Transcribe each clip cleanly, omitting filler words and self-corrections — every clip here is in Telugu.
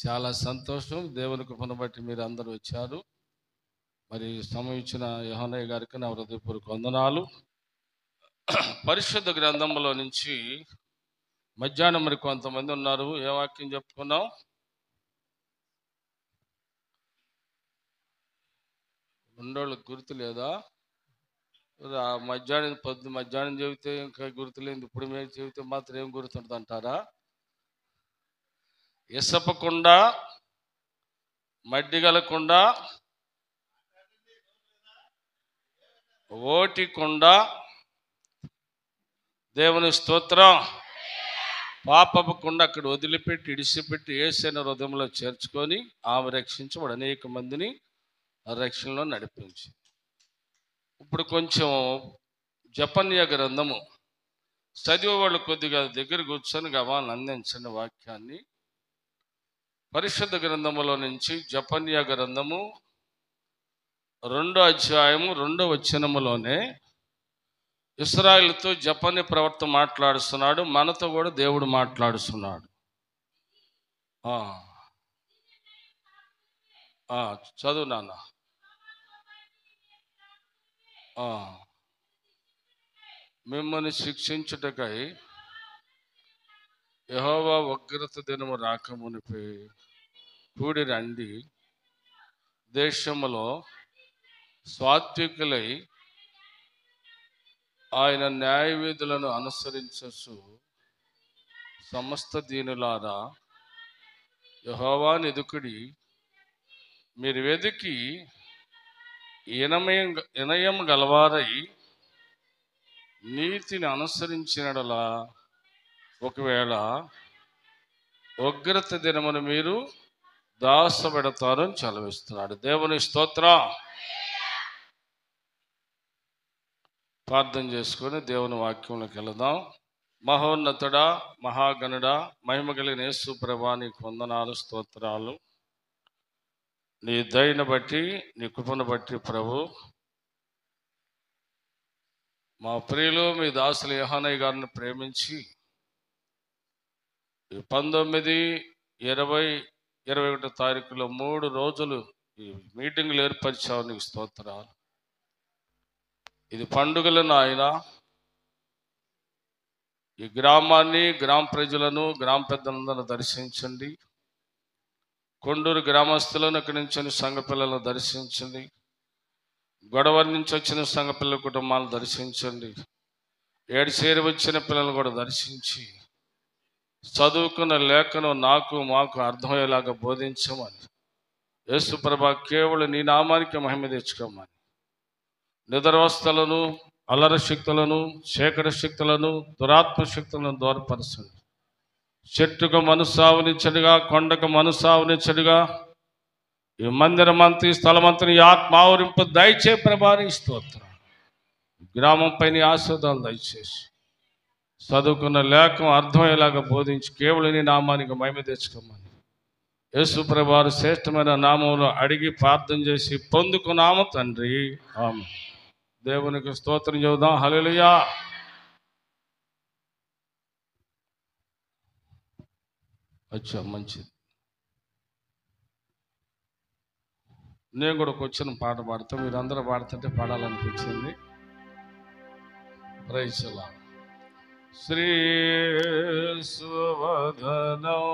చాలా సంతోషం. దేవుని కృపను బట్టి మీరు అందరూ వచ్చారు. మరి సమయం ఇచ్చిన యోహానయ్య గారికి నా హృదయపూర్వక వందనాలు. పరిశుద్ధ గ్రంథంలో నుంచి మధ్యాహ్నం మరి కొంతమంది ఉన్నారు. ఏ వాక్యం చెప్పుకున్నాం? రెండోళ్ళకి గుర్తు లేదా? మధ్యాహ్నం చెబితే ఇంకా గుర్తులేదు, ఇప్పుడు మేము చెబితే మాత్రం ఏం గుర్తుంటుంది అంటారా? ఇసపకుండా, మడ్డిగలకుండా, ఓటికుండా, దేవుని స్తోత్రం, పాపకుండా అక్కడ వదిలిపెట్టి ఇడిసిపెట్టి యేసైన హృదయంలో చేర్చుకొని ఆమె రక్షించబడి అనేక మందిని రక్షణలో నడిపించి, ఇప్పుడు కొంచెం జపన్య గ్రంథము చదివే వాళ్ళు కొద్దిగా దగ్గర కూర్చొని గవాలను అందించండి వాక్యాన్ని. పరిశుద్ధ గ్రంథములో నుంచి జపన్య గ్రంథము 2వ అధ్యాయము 2వ వచనములోనే ఇశ్రాయేలుతో జపన్య ప్రవక్త మాట్లాడుతున్నాడు. మనతో కూడా దేవుడు మాట్లాడుతున్నాడు. చదువు నాన్న. మిమ్మల్ని శిక్షించుటకై యెహోవా ఉగ్రత దినము రాకమునిపై కూడి రండి. దేశములో సాత్వికులై ఆయన న్యాయ విధులను అనుసరించు సమస్త దీనులారా యెహోవా ఎదుకుడి. మీరు వెదికి వినయం గలవారై నీతిని అనుసరించినలా ఒకవేళ ఉగ్రత దినమును మీరు దాసపెడతారని చలవిస్తున్నాడు. దేవుని స్తోత్రం. ప్రార్థన చేసుకొని దేవుని వాక్యంలోకి వెళదాం. మహోన్నతుడా, మహాగణుడా, మహిమ కలిగిన యేసు ప్రభువా, నీకు వందనాలు, స్తోత్రాలు. నీ దయను బట్టి, నీ కృపను బట్టి ప్రభు, మా ప్రియులు మీ దాసులు యోహానయ్య గారిని ప్రేమించి 19, 20, 21 తారీఖులో 3 రోజులు ఈ మీటింగ్లు ఏర్పరిచావు. నీకు స్తోత్రాలు. ఇది పండుగలు నాయన. ఈ గ్రామాన్ని, గ్రామ ప్రజలను, గ్రామ పెద్దలందరూ దర్శించండి. కొండూరు గ్రామస్తులను, ఇక్కడి నుంచి సంఘ పిల్లలను దర్శించండి. గొడవ నుంచి వచ్చిన సంఘ పిల్లల కుటుంబాలను దర్శించండి. ఏడుసేరి వచ్చిన పిల్లలను కూడా దర్శించి చదువుకున్న లేఖను నాకు మాకు అర్థమయ్యేలాగా బోధించమని, యేసు ప్రభా కేవలం నీ నామానికి మహిమ తెచ్చుకోమని, నిద్రవస్థలను, అల్లర శక్తులను, చీకటి శక్తులను, దురాత్మ శక్తులను దూరపరచండి. చెట్టుకు మనసావనిచ్చడుగా, కొండకు మనసావనిచ్చడుగా ఈ మందిరమంతి స్థలమంతిని ఆత్మావరింపు దయచే ప్రభాని స్తోత్రం. గ్రామంపై నీ ఆశీర్వాదాలు దయచేసి చదువుకున్న లేఖం అర్థమయ్యేలాగా బోధించి కేవలం నీ నామానికి మహిమ తెచ్చుకోమని యేసు ప్రభువారి శ్రేష్టమైన నామంలో అడిగి ప్రార్థన చేసి పొందుకున్నాము తండ్రి, ఆమేన్. దేవునికి స్తోత్రం చెబుదాం. హల్లెలూయా. అచ్చా, మంచిది. నేను కూడా వచ్చిన పాట పాడతా, మీరు అందరూ పాడుతుంటే పాడాలనిపించింది. Praise the lord. శ్రీ సువదనం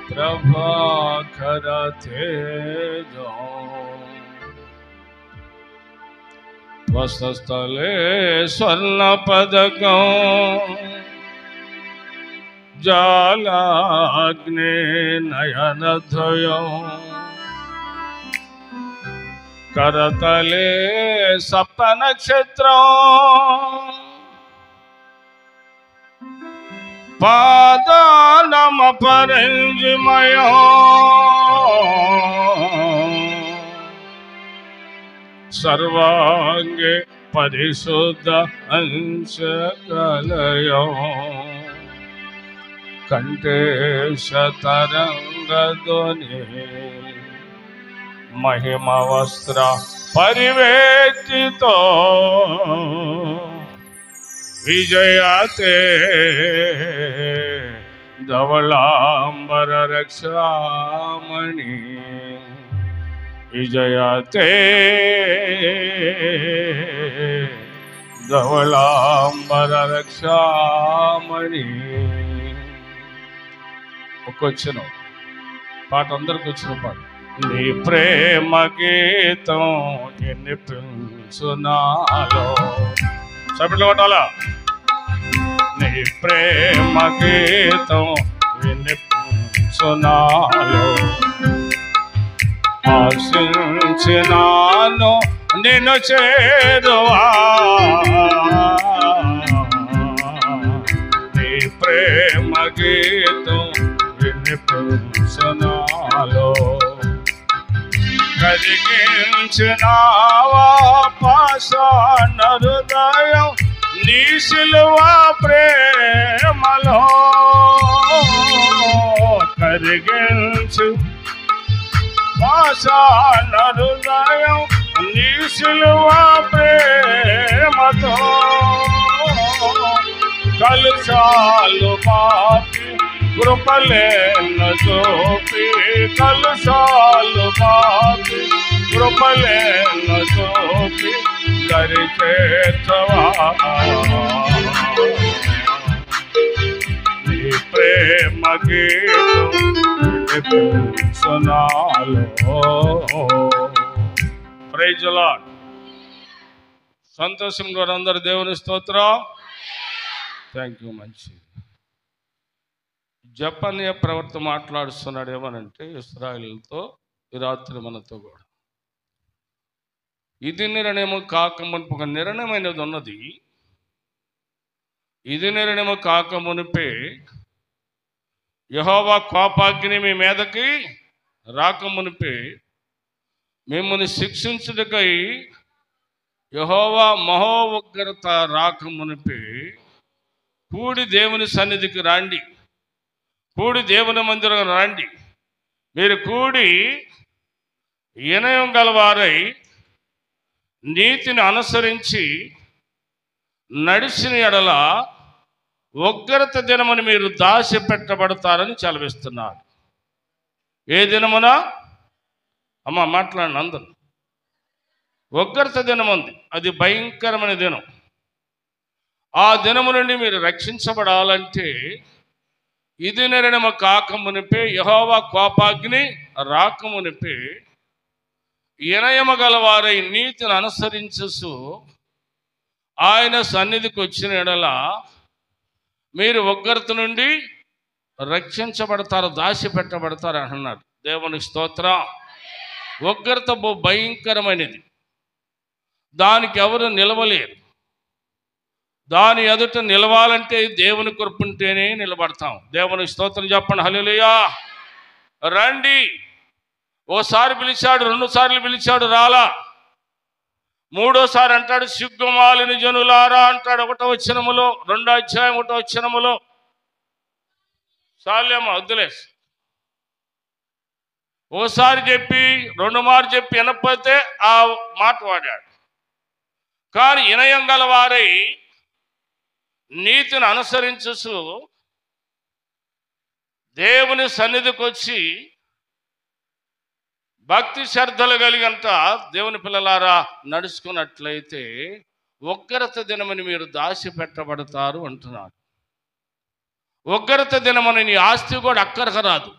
ప్రభాకర తేజం వసస్థలే స్వర్ణ పదకం జాలాగ్నే నయనద్వయం కరతలే సప్త నక్షత్రం పాదానమ పరంజిమయం సర్వాంగే పరిశుద్ధ అంశకలయం కంఠేశ తరంగధ్వని మహిమ వస్త్ర పరివేష్టితో విజయతే ధవళాంబర రక్షామణి విజయతే ధవళాంబర రక్షామణి. ఒక్కొచ్చిన పాట అందరికి వచ్చిన పాట. నీ ప్రేమ గీతం వినిపించునాలో, సభ్యులు కొట్టాలా? నీ ప్రేమ గీతం వినిపించునాలో, ఆశించినాను నిన్ను చేరువా. నీ ప్రేమ గీతం వినిపించునాలో, కరిగించినావా పాషాణ హృదయం నీ సిలువ ప్రేమలో. కరిగించు పాషాణ హృదయం నీ సిలువ ప్రేమతో, కలుషాలు పాపి కృపలేను చూపి, కలుషాలు పాపి కృపలేను చూపి దరి చేర్చవా. నీ ప్రేమ గీతం ప్రైజ్ ది లార్డ్. సంతోషం గారు అందరు దేవుని స్తోత్రం. Thank you. మంచి జపనీయ ప్రవర్త మాట్లాడుతున్నాడు ఏమనంటే ఇశ్రాయేలుతో ఈ రాత్రి మనతో కూడా ఇది నిర్ణయము కాకమునుపు ఒక నిర్ణయమైనది ఉన్నది. ఇది నిర్ణయము కాకమునిపే యెహోవా కోపాగ్ని మీ మీదకి రాకమునిపే మిమ్మల్ని శిక్షించుటకై యెహోవా మహో ఉగ్రత రాకమునిపే కూడి దేవుని సన్నిధికి రండి, కూడి దేవుని మందిరం రండి. మీరు కూడి వినయం గలవారై నీతిని అనుసరించి నడిచిన ఎడల ఉగ్రత దినముని మీరు దాచిపెట్టబడతారని చదివిస్తున్నారు. ఏ దినమున అమ్మ మాట్లాడండి అందరూ. ఉగ్రత దినం ఉంది, అది భయంకరమైన దినం. ఆ దినము నుండి మీరు రక్షించబడాలంటే ఇది నిర్ణయము కాకమునిపే యెహోవా కోపాగ్ని రాకమునిపే వినయము గలవారై నీతిని అనుసరించు ఆయన సన్నిధికి వచ్చిన ఎడల మీరు ఉగ్రత నుండి రక్షించబడతారు, దాచిపెట్టబడతారు అంటున్నాడు. దేవునికి స్తోత్రం. ఉగ్రత భయంకరమైనది, దానికి ఎవరు నిలవలేరు. దాని ఎదుట నిలవాలంటే దేవుని కృప ఉంటేనే నిలబడతాం. దేవునికి స్తోత్రం చెప్పండి. హల్లెలూయా. రండి. ఓసారి పిలిచాడు, 2 సార్లు పిలిచాడు, రాలా. 3ఓసారి అంటాడు సిగ్గుమాలిన జనులారా అంటాడు. 1వ వచనములో, 2వ అధ్యాయం 1వ వచనములో. సాల్యమ్మ వద్దులేసి ఓసారి చెప్పి 2 మార్లు చెప్పి వినకపోతే ఆ మాట వాడాడు. కానీ వినయం గలవారై నీతిని అనుసరించు దేవుని సన్నిధికి వచ్చి భక్తి శ్రద్ధలు కలిగంత దేవుని పిల్లలారా నడుచుకున్నట్లయితే ఉగ్రత దినమని మీరు దాచిపెట్టబడతారు అంటున్నారు. ఉగ్రత దినమని నీ ఆస్తి కూడా అక్కరకు రాదు.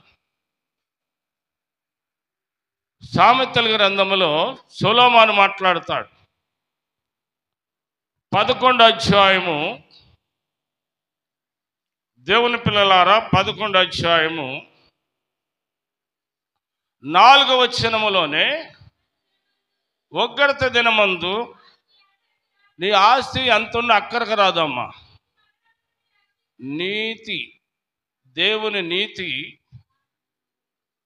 సామెతల గ్రంథములో సొలొమోను మాట్లాడతాడు. 11వ అధ్యాయము దేవుని పిల్లలారా 11వ అధ్యాయము 4వ వచనములోనే ఉగ్రత దినమందు నీ ఆస్తి ఎంతున్న అక్కరకు రాదమ్మా. నీతి, దేవుని నీతి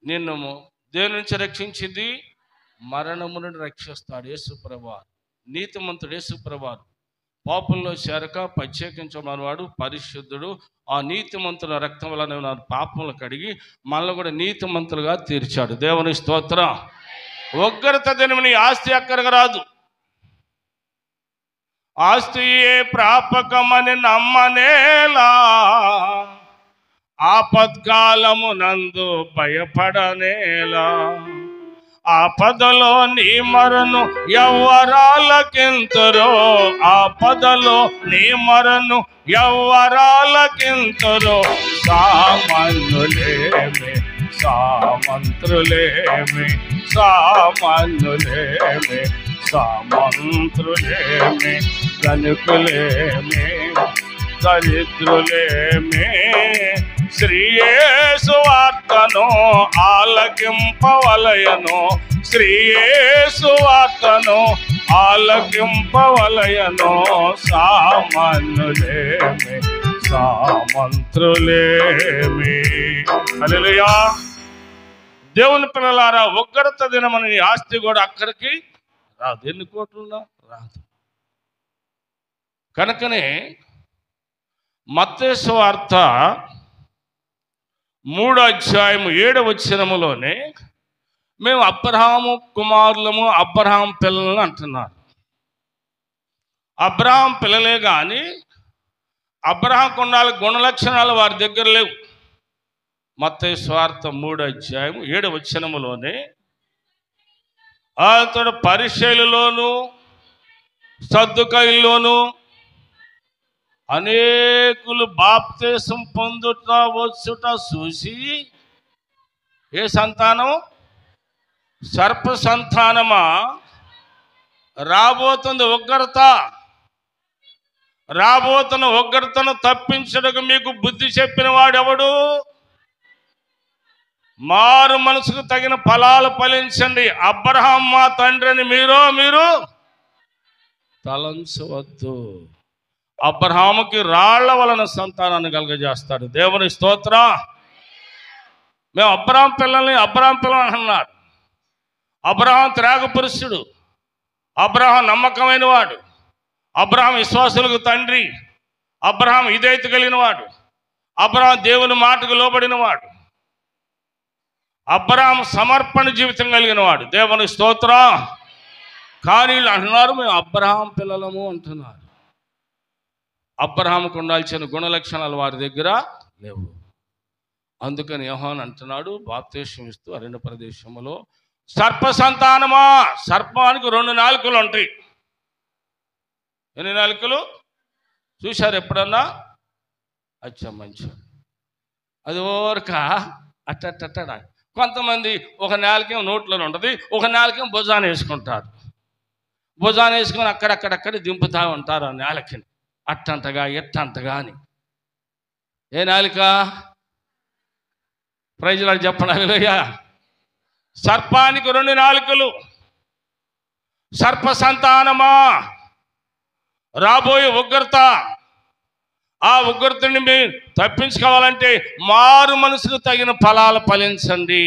నిన్ను దేని నుంచి రక్షించింది? మరణము నుండి రక్షిస్తాడు యేసుప్రభువారు. నీతిమంతుడు యేసుప్రభువారు. పాపుల్లో చేరక ప్రత్యేకించమన్నవాడు పరిశుద్ధుడు. ఆ నీతిమంతుల రక్తం వలన నా పాపములు కడిగి మనల్ని కూడా నీతిమంతులుగా తీర్చాడు. దేవుని స్తోత్రం. ఉగ్రత దినముని ఆస్తి అక్కడికి రాదు. ఆస్తియే ప్రాపకమని నమ్మనేలా ఆపత్కాలము నందు భయపడనేలా. ఆపదలో నీ మరను ఎవ్వరాలకింతురో, ఆపదలో నీ మరను ఎవ్వరాలకింతురో. సామాన్యులేమి సామంత్రులేమి, సామాన్యులేమి సామంత్రులేమి, ధనికులేమి దరిద్రులేమి, శ్రీయేసు వార్తను ఆలకింపవలయను, శ్రీయేసు వార్తను ఆలకింపవలయను. సామాన్యులేమి సామంత్రులేమి. హల్లెలూయా. దేవుని పిల్లలారా, ఉగ్రత దినమని నీ ఆస్తి కూడా అక్కడికి రాదు. ఎన్ని కోట్లున్నా రాదు. కనుకనే మత్తయి సువార్త 3:7 మేము అబ్రహాము కుమారులము, అబ్రహాం పిల్లలను అంటున్నారు. అబ్రహాం పిల్లలే కానీ అబ్రహాం కొన్నాళ్ళ గుణలక్షణాలు వారి దగ్గర లేవు. మత్తయి సువార్త 3:7 అతడు పరిసయ్యులలోను సద్దూకయ్యులలోను అనేకులు బాప్తిసం పొందుట వచ్చుట చూసి, ఏ సంతానం? సర్ప సంతానమా, రాబోతుంది ఉగ్రత, రాబోతున్న ఉగ్రతను తప్పించడానికి మీకు బుద్ధి చెప్పిన వాడెవడు? మారు మనసుకు తగిన ఫలాలు ఫలించండి. అబ్రహాం మా తండ్రిని మీరు తలంచవద్దు. అబ్రహాముకి రాళ్ల వలన సంతానాన్ని కలుగజేస్తాడు. దేవుని స్తోత్రం. మేము అబ్రహాం పిల్లల్ని అన్నారు. అబ్రహాం త్యాగ పురుషుడు, అబ్రహాం నమ్మకమైన వాడు, అబ్రహాం విశ్వాసులకు తండ్రి, అబ్రహాం విధేయత కలిగిన వాడు, అబ్రహాం దేవుని మాటకు లోబడిన వాడు, అబ్రహాం సమర్పణ జీవితం కలిగిన వాడు. దేవుని స్తోత్రం. కానీ వీళ్ళు అంటున్నారు మేము అబ్రహాం పిల్లలము అంటున్నారు. అబ్రహాముకు ఉండాల్సిన గుణలక్షణాలు వారి దగ్గర లేవు. అందుకని యోహాను అంటున్నాడు బాప్తిసం ఇస్తూ అరణ్య ప్రదేశంలో, సర్ప సంతానమా, సర్పానికి 2 నాలుకలు ఉంటాయి. ఎన్ని నాలుకలు చూశారు ఎప్పుడన్నా? అచ్చా మంచి అది ఓరక అట్టట్టడ. కొంతమంది ఒక నాలుకేం నోట్లో ఉంటుంది, ఒక నాలుకేం భుజాన్ని వేసుకుంటారు. భుజాన్ని వేసుకొని అక్కడక్కడక్కడ దింపుతూ ఉంటారు ఆ నాలుకని, అట్టంటగా ఎట్టంటగా అని. ఏ నాలుక? ప్రైజ్లాడు చెప్పండి. హల్లెలూయా. సర్పానికి 2 నాలుకలు. సర్ప సంతానమా, రాబోయే ఉగ్రత, ఆ ఉగ్రతని మీరు తప్పించుకోవాలంటే మారు మనసుకు తగిన ఫలాలు ఫలించండి.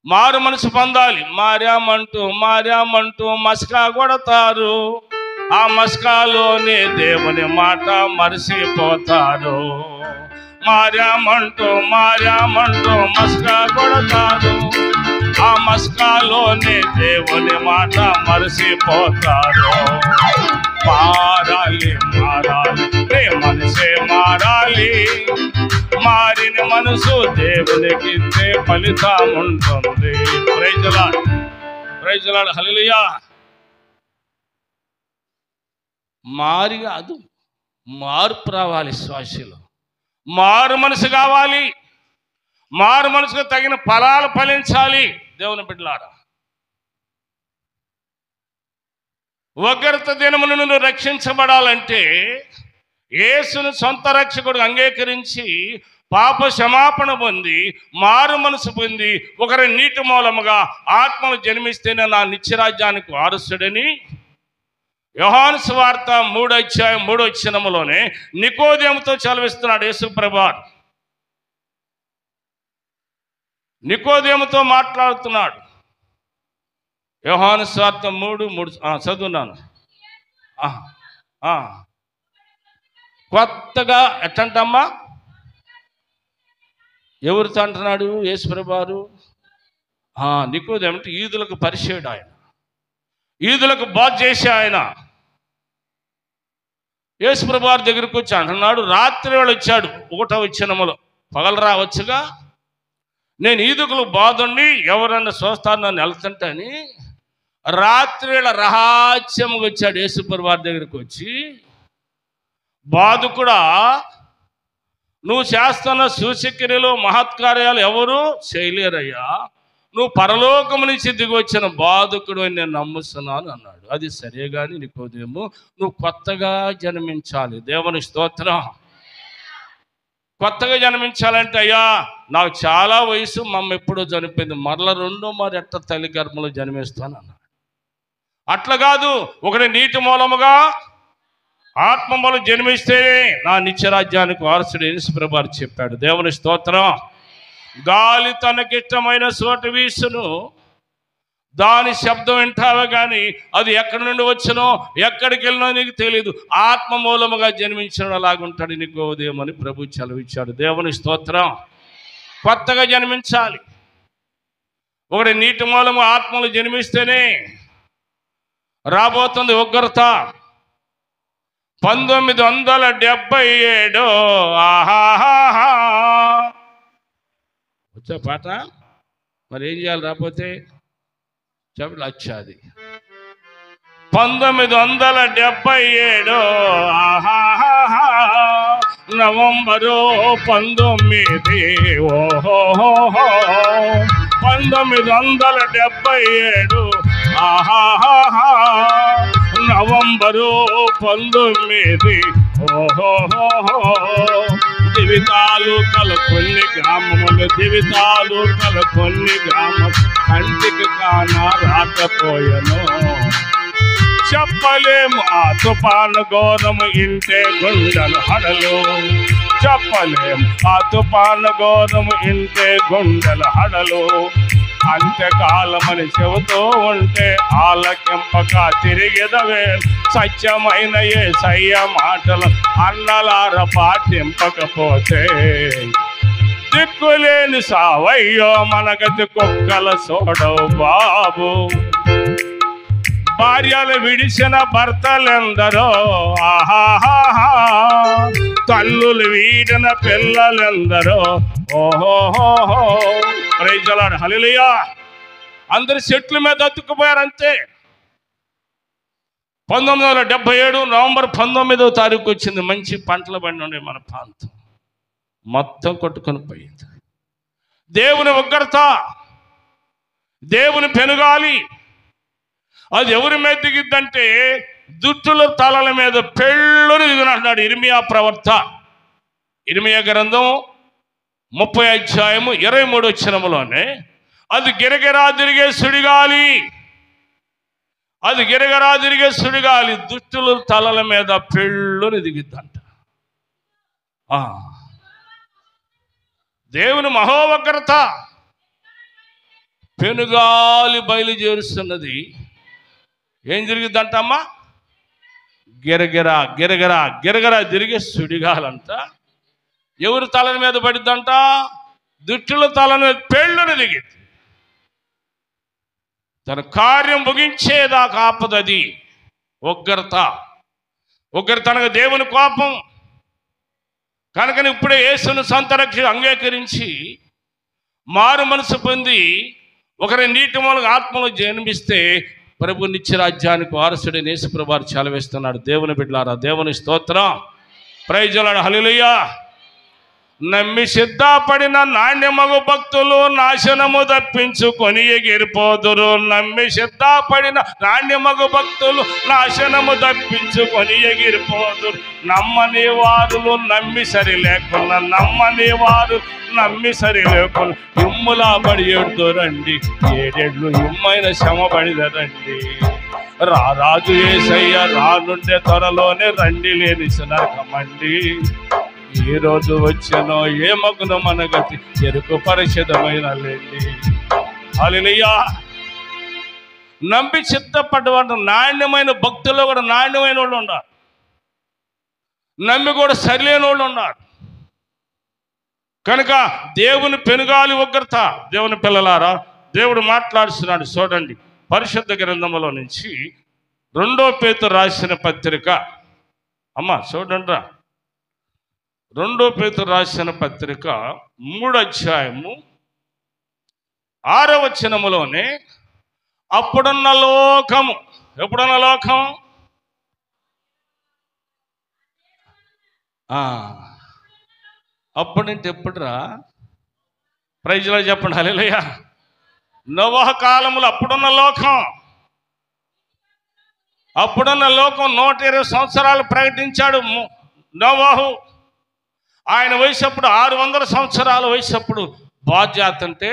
మారు మనసు పొందాలి. మారామంటూ మస్కా కొడతారు. ఆ మస్కాలోనే దేవుని మాట మరిసిపోతారు. మారామంటూ మస్కా కొడతారు. ఆ మస్కాలోనే దేవుని మాట మరిసిపోతారు. మారాలి మనసే మారాలి. మారిన మనసు దేవునికి ఇచ్చే ఫలితం ఉంటుంది. ప్రైజ్ లార్డ్ హల్లెలూయా. మారి కాదు, మార్పు రావాలి. శ్వాసలో మారు మనసు కావాలి. మారు మనసుకు తగిన ఫలాలు ఫలించాలి. దేవుని బిడ్డలారా, ఉగ్రత దినమున నువ్వు రక్షించబడాలంటే యేసును సొంత రక్షకుడు అంగీకరించి పాప క్షమాపణ పొంది మారు మనసు పొంది ఒకరి నీటి మూలముగా ఆత్మను జన్మిస్తేనే నా నిత్యరాజ్యానికి వారసుడని యోహాను సువార్త 3:3 నికోదేముతో చదివిస్తున్నాడు యేసు ప్రభువు. నికోదేముతో మాట్లాడుతున్నాడు. యోహాను సువార్త 3:3 చదువున్నాను. కొత్తగా ఎట్టంటమ్మా? ఎవరితో అంటున్నాడు యేసు ప్రభువు? నికోదేము అంటే యూదులకు పరిచయుడు ఆయన, యూదులకు బోధ చేసే ఆయన. యేసుప్రభు వారి దగ్గరికి వచ్చి అంటున్నాడు, రాత్రి వేళ వచ్చాడు 1వ వచనములో, పగలు రావచ్చుగా, నేను ఈదుకులు బాధుండి ఎవరన్నా చూస్తారు నన్ను వెళ్తుంటని రాత్రి వేళ రహస్యముగా వచ్చాడు. యేసుప్రభు వారి దగ్గరికి వచ్చి, బాధకుడా, నువ్వు చేస్తున్న సూచక్రియలు మహత్కార్యాలు ఎవరు చేయలేరయ్యా, నువ్వు పరలోకము నుంచి దిగి వచ్చిన బాధకుడు అని నేను నమ్ముతున్నాను అన్నాడు. అది సరే కానీ నికోదేము, నువ్వు కొత్తగా జన్మించాలి. దేవుని స్తోత్రం. కొత్తగా జన్మించాలంటే, అయ్యా నాకు చాలా వయసు, మమ్మ ఎప్పుడో చనిపోయింది, మరి ఎట్ట తల్లి గర్భంలో జన్మిస్తాను అన్నాడు. అట్లా కాదు, ఒకటి నీటి మూలముగా ఆత్మ మూలం జన్మిస్తేనే నా నిత్యరాజ్యానికి వారసుడు యేసుప్రభు వారు చెప్పాడు. దేవుని స్తోత్రం. గాలి తనకిష్టమైన చోట వీసును, దాని శబ్దం వింటావే కానీ అది ఎక్కడి నుండి వచ్చినో ఎక్కడికి వెళ్ళినో నీకు తెలియదు. ఆత్మ మూలముగా జన్మించిన అలాగుంటాడు నీకు ఉదయమని ప్రభు చదివించాడు. దేవుని స్తోత్రం. కొత్తగా జన్మించాలి. ఒకటి నీటి మూలము ఆత్మలు జన్మిస్తేనే రాబోతుంది ఉగ్రత. 1977 ఆహాహా వచ్చా పాట. మరి ఏం చేయాలి రాకపోతే చెప్పలు వచ్చాది. 1977 ఆహాహా నవంబరు 19 ఓహోహో 1977 ఆహాహా నవంబరు 19 ఓహోహో దివితాలు కల కొన్ని గ్రామములు, దివితాలు కల కొన్ని గ్రామం కంటికి కాన రాకపోయను. చెప్పలేము ఆ తుఫాను ఘోరము ఇంటే గుండెలు హడలు, చెప్పలేము ఆ తుఫాను ఘోరము ఇంటే గుండెలు హడలు. అంత్యకాలమని చెబుతూ ఉంటే ఆలకింపక తిరిగెదవే, సత్యమైన యేసయ్య మాటలు అన్నలార పాటింపకపోతే దిక్కులేని సావయ్యో మనగతి కుక్కల చూడవు బాబు. భార్యలు విడిచిన భర్తలెందరో ఆహాహా, తల్లులు వీడిన పిల్లలెందరో ఓహోహో. ప్రైజ్ ది లార్డ్, హల్లెలూయా. అందరు చెట్ల మీద అతుక్కుపోయారంతే. 1977 నవంబర్ 19వ తారీఖు వచ్చింది. మంచి పంటలు బండి ఉండే మన ప్రాంతం మొత్తం కొట్టుకొని పోయింది. దేవుని ఉగ్రత, దేవుని పెనుగాలి అది ఎవరి మీద దిగిద్దంటే దుష్టుల తలల మీద పెళ్ళుని దిగినన్నాడు ఇర్మియా ప్రవక్త. ఇర్మియా గ్రంథం 30 అధ్యాయము 23 వచనములోనే అది గిరగిరా తిరిగే సుడిగాలి, అది గిరగిరా తిరిగే సుడిగాలి దుష్టుల తలల మీద పెళ్ళుని దిగిద్దంట. దేవుని మహోగ్రత పెనుగాలి బయలుదేరుస్తున్నది. ఏం జరిగిద్దంటమ్మా? గిరగిరా గిరగిరా గిరగిరా తిరిగే సుడిగాలంట. ఎవరి తల మీద పడిద్దంట? దుష్టుల తల మీద పెళ్ళుని దిగిద్ది. తన కార్యం ముగించేదాకా ఆపదది ఉగ్రత. ఉగ్రత అనగా దేవుని కోపం. కనుకని ఇప్పుడే యేసును సొంత రక్షణ అంగీకరించి మారు మనసు పొంది ఒకరి నీటి మూలంగా ఆత్మలో జన్మిస్తే ప్రభు నిత్యరాజ్యానికి వారసుడైన యేసుప్రభు వారు సెలవిస్తున్నాడు. దేవుని బిడ్డలారా, దేవుని స్తోత్రం. ప్రైజ్ ది లార్డ్, హల్లెలూయా. నమ్మి సిద్ధపడిన నాణ్యమగు భక్తులు నాశనము తప్పించుకొని ఎగిరిపోదురు. నమ్మి సిద్ధపడిన నాణ్యమగు భక్తులు నాశనము తప్పించుకొని ఎగిరిపోదురు. నమ్మని వారులు నమ్మి సరి లేకున్నా, నమ్మని వారు నమ్మి సరి లేకున్నా ఇమ్ములా పడి ఏడుతురండి, ఏడేళ్ళు ఇమ్మైన శ్రమ పడిదరండి. రారాజు యేసయ్య రానుండే త్వరలోనే రండి, లేని నరకమండి. ఈ రోజు వచ్చానో ఏ మగును మన గతి ఎరుకు పరిషదమైన లేండి. హల్లెలూయా. నమ్మి చిత్తపడ్డవాడు నాణ్యమైన భక్తుల్లో కూడా నాణ్యమైన వాళ్ళు ఉన్నారు, నమ్మి కూడా సరిలేని వాళ్ళు ఉన్నారు. కనుక దేవుని పెనుగాలి ఉగ్రత. దేవుని పిల్లలారా, దేవుడు మాట్లాడుతున్నాడు చూడండి. పరిశుద్ధ గ్రంథములో నుంచి 2 పేతురు రాసిన పత్రిక అమ్మా చూడండిరా, 2 పేతురు రాసిన పత్రిక 3వ అధ్యాయము 6వ వచనములోనే అప్పుడున్న లోకము, ఎప్పుడున్న లోకం, అప్పుడంటే ఎప్పుడురా? ప్రైజ్లో చెప్పండి హల్లెలూయా. నోవహు కాలములు అప్పుడున్న లోకం, అప్పుడున్న లోకం 120 సంవత్సరాలు ప్రకటించాడు నోవహు. ఆయన వయసు అప్పుడు 600 సంవత్సరాల వయసు అప్పుడు బాధ్యత అంటే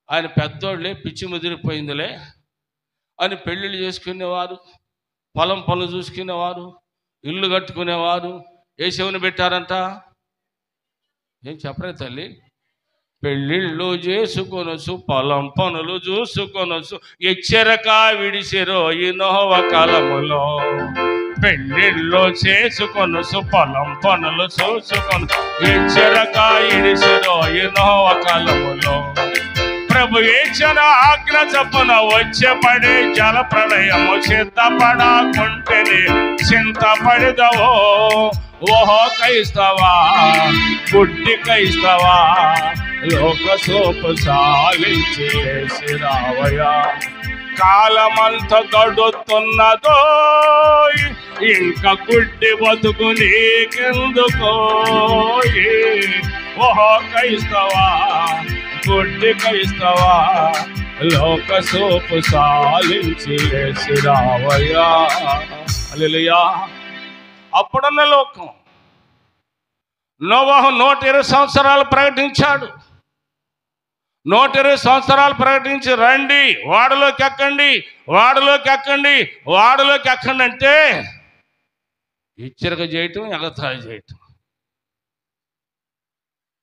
ఆయన పెద్దోళ్ళే, పిచ్చి ముదిరిపోయిందిలే అని పెళ్ళిళ్ళు చేసుకునేవారు, పొలం పనులు చూసుకునేవారు, ఇల్లు కట్టుకునేవారు. ఏ శివుని పెట్టారంట? ఏం చెప్పరే తల్లి? పెళ్ళిళ్ళు చేసుకొనొచ్చు, పొలం పనులు చూసుకొనొచ్చు, ఎచ్చరక విడిసిరో ఈ నోవహు కాలములో. పెళ్ళిళ్ళు చేసుకొనొచ్చు, పొలం పనులు చూసుకొను, ఎచ్చరక విడిసిరో ఈ నోవహు కాలములో. ప్రభు ఇచ్చిన ఆజ్ఞ చొప్పున వచ్చేపడి జల ప్రళయము సిద్ధపడకుంటేనే చింతపడిదవో. ఓహో క్రైస్తవా, గుడ్డి క్రైస్తవా, లోక సోపు సాలించేసి రావయా. కాలమంత గడుతున్నదో, ఇంకా గుడ్డి బతుకు నీకెందుకో. ఓహో క్రైస్తవా, గుడ్డి క్రైస్తవా, లోక సోపు సాలించేసి రావయా. హల్లెలూయా. అప్పుడున్న లోకం నోవహు 120 సంవత్సరాలు ప్రకటించాడు. 120 సంవత్సరాలు ప్రకటించి రండి, వాడలోకి ఎక్కండి, వాడలోకి ఎక్కండి, వాడలోకి ఎక్కండి అంటే హెచ్చరిక చేయటం, ఎగతాళి చేయటం,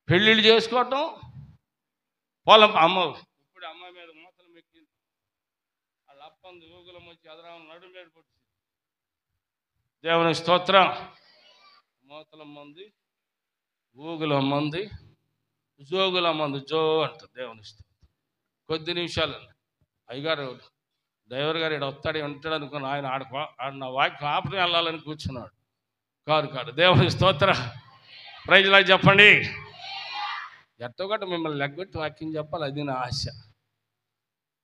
పెళ్ళిళ్ళు చేసుకోవటం, పొలం ఇప్పుడు అమ్మాయి మీద మూతలు మెక్కింది, వాళ్ళ అప్పంది ఊగులం వచ్చి ఎదరాలు నడుము మీద పొడిచి, దేవుని స్తోత్రం. మూతలం మంది, ఊగులం మంది, జోగుల మంది, జో అంట. దేవుని స్తోత్రం. కొద్ది నిమిషాలు అయ్యగారు డ్రైవర్ గారు ఇక్కడ వస్తాడు ఉంటాడు అనుకుని ఆయన ఆడ నా వాక్యం ఆపని వెళ్ళాలని కూర్చున్నాడు. కాదు. దేవుని స్తోత్ర. ప్రైజ్లా చెప్పండి. ఎట్టోగట్ట మిమ్మల్ని లెగ్గొట్టి వాక్యం చెప్పాలి, అది నా ఆశ.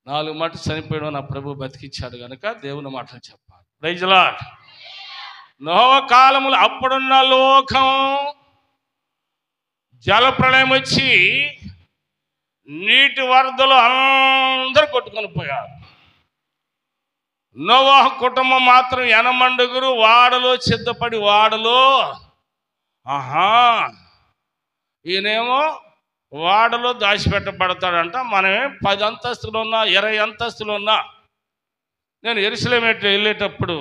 4 మాటలు చనిపోయాడు, నా ప్రభు బతికిచ్చాడు కనుక దేవుని మాటలు చెప్పాలి. ప్రైజ్లా. నోవహు కాలములు అప్పుడున్న లోకం జల ప్రళయం వచ్చి నీటి వరదలు అందరూ కొట్టుకొని పోయారు. నోవహు కుటుంబం మాత్రం 80 వాడలో సిద్ధపడి, వాడలో ఈయనేమో వాడలో దాచిపెట్టబడతాడంట. మనమే 10 అంతస్తులు ఉన్నా, 20 అంతస్తులు ఉన్నా. నేను యెరూషలేము వెళ్ళేటప్పుడు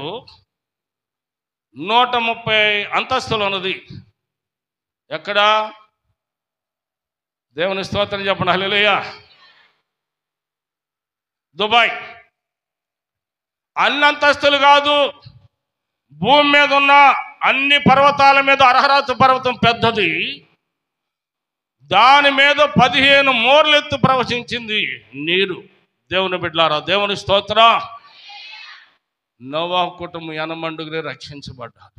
130 అంతస్తులు ఉన్నది. ఎక్కడ? దేవుని స్తోత్రం చెప్పండి హల్లెలూయా. దుబాయ్. అన్ని అంతస్తులు కాదు, భూమి మీద ఉన్న అన్ని పర్వతాల మీద అర్హరాతు పర్వతం పెద్దది, దాని మీద 15 మోర్లు ఎత్తు ప్రవహించింది నీరు. దేవుని బిడ్డలారా, దేవుని స్తోత్రం. నోవహు కుటుంబం 80 రక్షించబడ్డారు.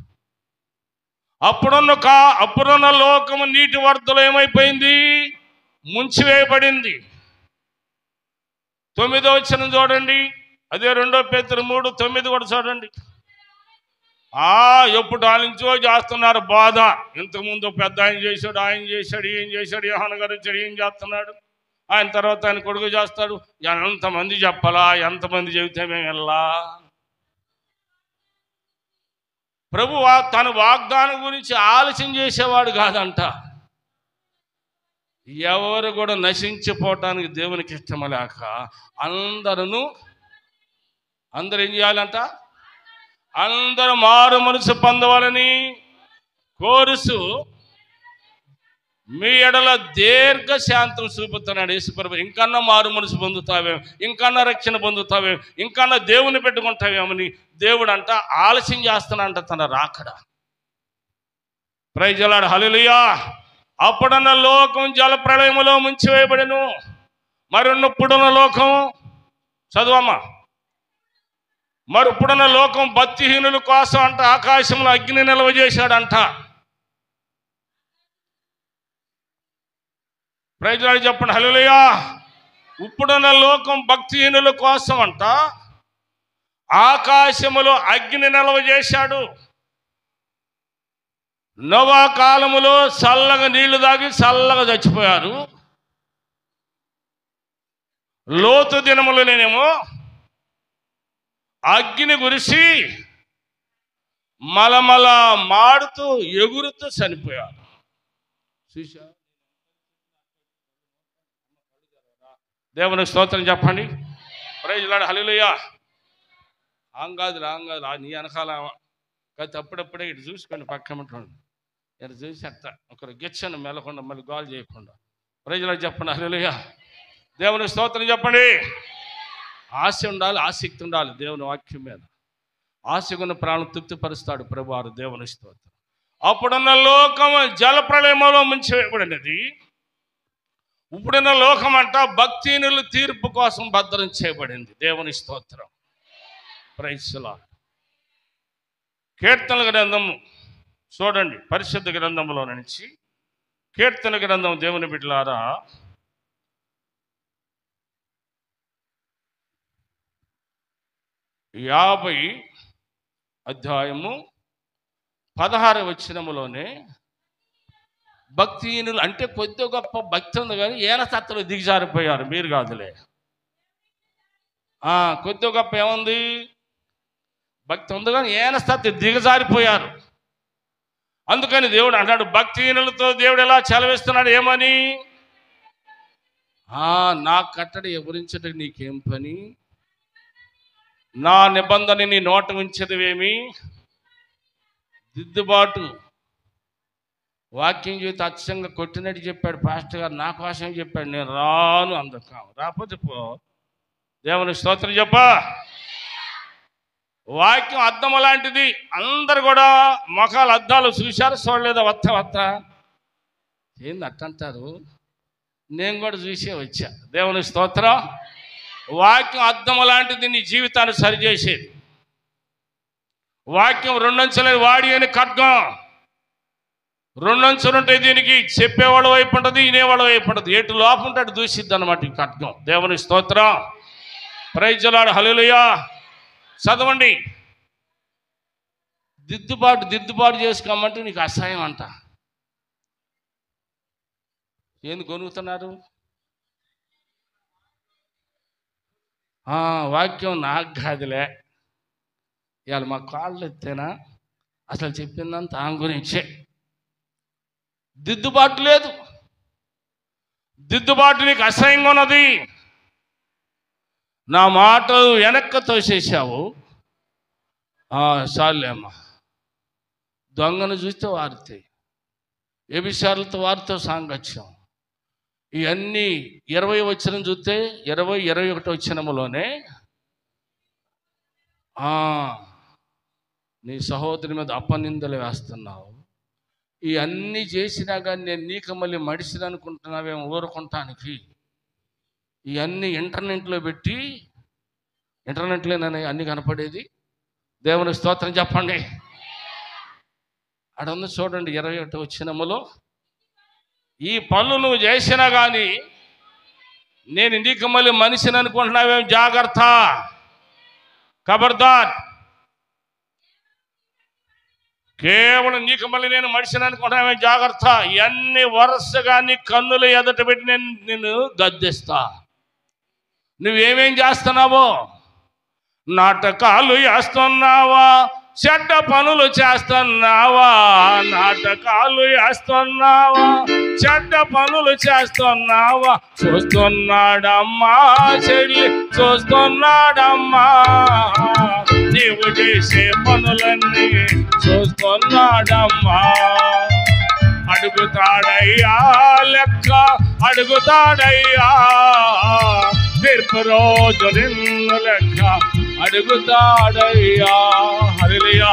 అప్పుడున్న లోకము నీటి వరదలు ఏమైపోయింది? ముంచివేయబడింది. 9వ వచనం చూడండి, అదే 2 పేతురు 3:9 కూడా చూడండి. ఎప్పుడు ఆలించో చేస్తున్నారు బాధ. ఇంతకుముందు పెద్ద ఆయన చేశాడు, ఏం చేశాడు, యోహాను గారు వచ్చాడు, ఏం చేస్తున్నాడు, ఆయన తర్వాత ఆయన కొడుకు చేస్తాడు. ఎంతమంది చెప్పాలా? ఎంతమంది చెబితే మేము వెళ్ళా? ప్రభు తన వాగ్దానం గురించి ఆలోచన చేసేవాడు కాదంట. ఎవరు కూడా నశించిపోవటానికి దేవునికి ఇష్టం లేక అందరూ ఏం చేయాలంట? అందరూ మారు మనసు పొందవాలని కోరుసు మీ ఎడల దీర్ఘ శాంతం చూపుతున్నాడు యేసుప్రభు. ఇంకన్నా మారు మనసు పొందుతావేమో, ఇంకన్నా రక్షణ పొందుతావేమో, ఇంకన్నా దేవుని పెట్టుకుంటావేమని దేవుడు అంట ఆలస్యం చేస్తానంట తన రాకడ. ప్రైజ్ ది లార్డ్, హల్లెలూయా. అప్పుడున్న లోకం జల ప్రళయములో ముంచివేయబడెను. మరిన్నప్పుడున్న లోకం చదువమ్మా. మరి ఇప్పుడున్న లోకం భక్తిహీనుల కోసం అంట ఆకాశంలో అగ్ని నిల్వ చేశాడంట. ప్రైజ్ లార్డ్ చెప్పండి హల్లెలూయా. ఇప్పుడున్న లోకం భక్తిహీనుల కోసం అంట ఆకాశములో అగ్ని నిల్వ చేశాడు. నోవా కాలములో చల్లగా నీళ్లు తాగి చల్లగా చచ్చిపోయారు. లోతు దినములనేమో అగ్ని గురిసి మలమల మాడుతూ ఎగురుతూ చనిపోయారు. చూసా, దేవునికి స్తోత్రం చెప్పండి. ప్రైజ్ లార్డ్ హల్లెలూయా. ఆంగాదులు నీ వెనకాల కాదు, అప్పుడప్పుడే ఇటు చూసుకోండి, పక్కమంటాడు ఇటు చూసి అట్ట ఒకరు గిచ్చను మెలకుండా మళ్ళీ గోల్ చేయకుండా. ప్రైజ్ లార్డ్ చెప్పండి హల్లెలూయా. దేవునికి స్తోత్రం చెప్పండి. ఆశ ఉండాలి, ఆసక్తి ఉండాలి దేవుని వాక్యం మీద. ఆశకున్న ప్రాణం తృప్తిపరుస్తాడు ప్రభువారు. దేవుని స్తోత్రం. అప్పుడున్న లోకం జలప్రళయంలో ముంచివేయబడినది. ఇప్పుడున్న లోకం అంట భక్తిహీనుల తీర్పు కోసం భద్రం చేయబడింది. దేవుని స్తోత్రం. Praise Lord. కీర్తనల గ్రంథము చూడండి, పరిశుద్ధ గ్రంథంలో నుంచి కీర్తన గ్రంథం. దేవుని బిడ్డలారా, 50 అధ్యాయము 16 వచనములోనే భక్తిహీనులు అంటే కొద్ది గొప్ప భక్తి ఉంది కానీ ఏనసత్తలు దిగజారిపోయారు. మీరు కాదులే, కొద్ది గొప్ప ఏముంది, భక్తి ఉంది కానీ ఏనసత్తి దిగజారిపోయారు. అందుకని దేవుడు అన్నాడు, భక్తిహీనులతో దేవుడు ఎలా చలవిస్తున్నాడు ఏమని, నా కట్టడి ఎవరించటం నీకేం పని, నా నిబంధన నీ నోట ఉంచదువేమి. దిద్దుబాటు వాక్యం చేతి అచ్చంగా కొట్టినట్టు చెప్పాడు పాస్టర్ గారు, నా కోసం చెప్పాడు, నేను రాను అందుకు, రాకపోతే పో. దేవుని స్తోత్రం చెప్ప. వాక్యం అద్దం లాంటిది. అందరు కూడా మొఖాలు అద్దాలు చూశారు, చూడలేదా? వత్త ఏంది అట్టంటారు, నేను కూడా చూసే వచ్చా. దేవుని స్తోత్రం. వాక్యం అద్దం లాంటిది, నీ జీవితాన్ని సరిచేసేది. వాక్యం రెండంచెలని వాడి అని ఖడ్గం. రెండంచెలు ఉంటాయి దీనికి, చెప్పేవాడు వైపు ఉంటుంది, వినేవాడు వైపు ఉంటుంది. ఎటు లోపం ఉంటే అటు దూసిద్ది అన్నమాట ఈ ఖడ్గం. దేవుని స్తోత్రం. ప్రైజ్ లార్డ్ హల్లెలూయా. చదవండి. దిద్దుబాటు చేసుకోమంటే నీకు అసహ్యం అంట. ఏంది కొనుగుతున్నారు? వాక్యం నాకు కాదులే, ఇవాళ మా కాళ్ళు ఎత్తేనా, అసలు చెప్పిందంతా ఆమె గురించే. దిద్దుబాటు లేదు. దిద్దుబాటు నీకు అసహ్యంగా ఉన్నది. నా మాటలు వెనక్కి తోసేసావు, చాలేమ్మా. దొంగను చూస్తే వారితే, వ్యభిచారులతో వారితో సాంగత్యం, ఇవన్నీ 20 వచనం చూస్తే 20-21 వచనములోనే నీ సహోదరి మీద అపనిందలు వేస్తున్నావు. ఇవన్నీ చేసినా కానీ నేను నీకు మళ్ళీ మడిసిని అనుకుంటున్నావేమో ఊరుకుంటానికి. ఇవన్నీ ఇంటర్నెట్లో పెట్టి, ఇంటర్నెట్లోనే అన్నీ కనపడేది. దేవుని స్తోత్రం చెప్పండి. అక్కడ ఉంది చూడండి 21 వచనములో, ఈ పనులు నువ్వు చేసినా కానీ నేను నీకు మళ్ళీ మనిషిని అనుకుంటున్నావేం, జాగ్రత్త, ఖబర్దార్. కేవలం నీకు మళ్ళీ నేను మనిషిని అనుకుంటున్నావేం, జాగ్రత్త. ఇవన్నీ వరుసగా నీ కన్నులు ఎదుట పెట్టి నేను గద్దిస్తా. నువ్వేమేం చేస్తున్నావో, నాటకాలు వేస్తున్నావా, చెడ్డ పనులు చేస్తున్నావా, నాటకాలు వేస్తున్నావా, చెడ్డ పనులు చేస్తున్నావా, చూస్తున్నాడమ్మా చెల్లి, చూస్తున్నాడమ్మా, నీవు చేసే పనులన్నీ చూస్తున్నాడమ్మా. అడుగుతాడయ్యా లెక్క, అడుగుతాడయ్యా తీర్పు రోజు నిన్ను లెక్క అడుగుతాడయ్యా. హల్లెలూయా.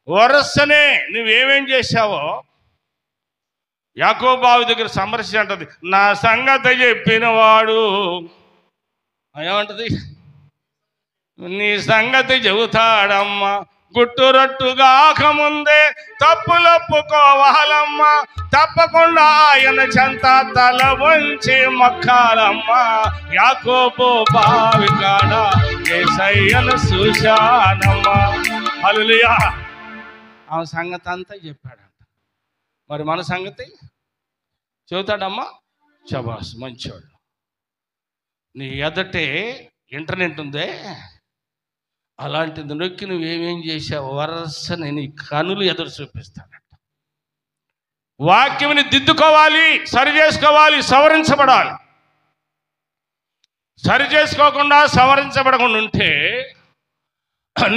వరసనే నువ్వేమేం చేశావో యాకోబు బావి దగ్గర సమరస్య అంటది, నా సంగతి చెప్పినవాడు ఏమంటది, నీ సంగతి చెబుతాడమ్మా, గుట్టురట్టుగాక ముందే తప్పులొప్పుకోవాలమ్మా, తప్పకుండా ఆయన చెంత తల వంచి మొక్కాలమ్మా. యాకోబు బావి కాడ యేసయ్యను చూశానమ్మా. హల్లెలూయా. ఆ సంగతి అంతా చెప్పాడంట. మరి మన సంగతి చెబుతాడమ్మా. శబాష్, మంచోడు. నీ ఎదటే ఇంటర్నెట్ ఉందే, అలాంటిది నొక్కి నువ్వేమేం చేసావు వరుసని నీ కనులు ఎదురు చూపిస్తాడంట. వాక్యంని దిద్దుకోవాలి, సరి చేసుకోవాలి, సవరించబడాలి. సరి చేసుకోకుండా సవరించబడకుండా ఉంటే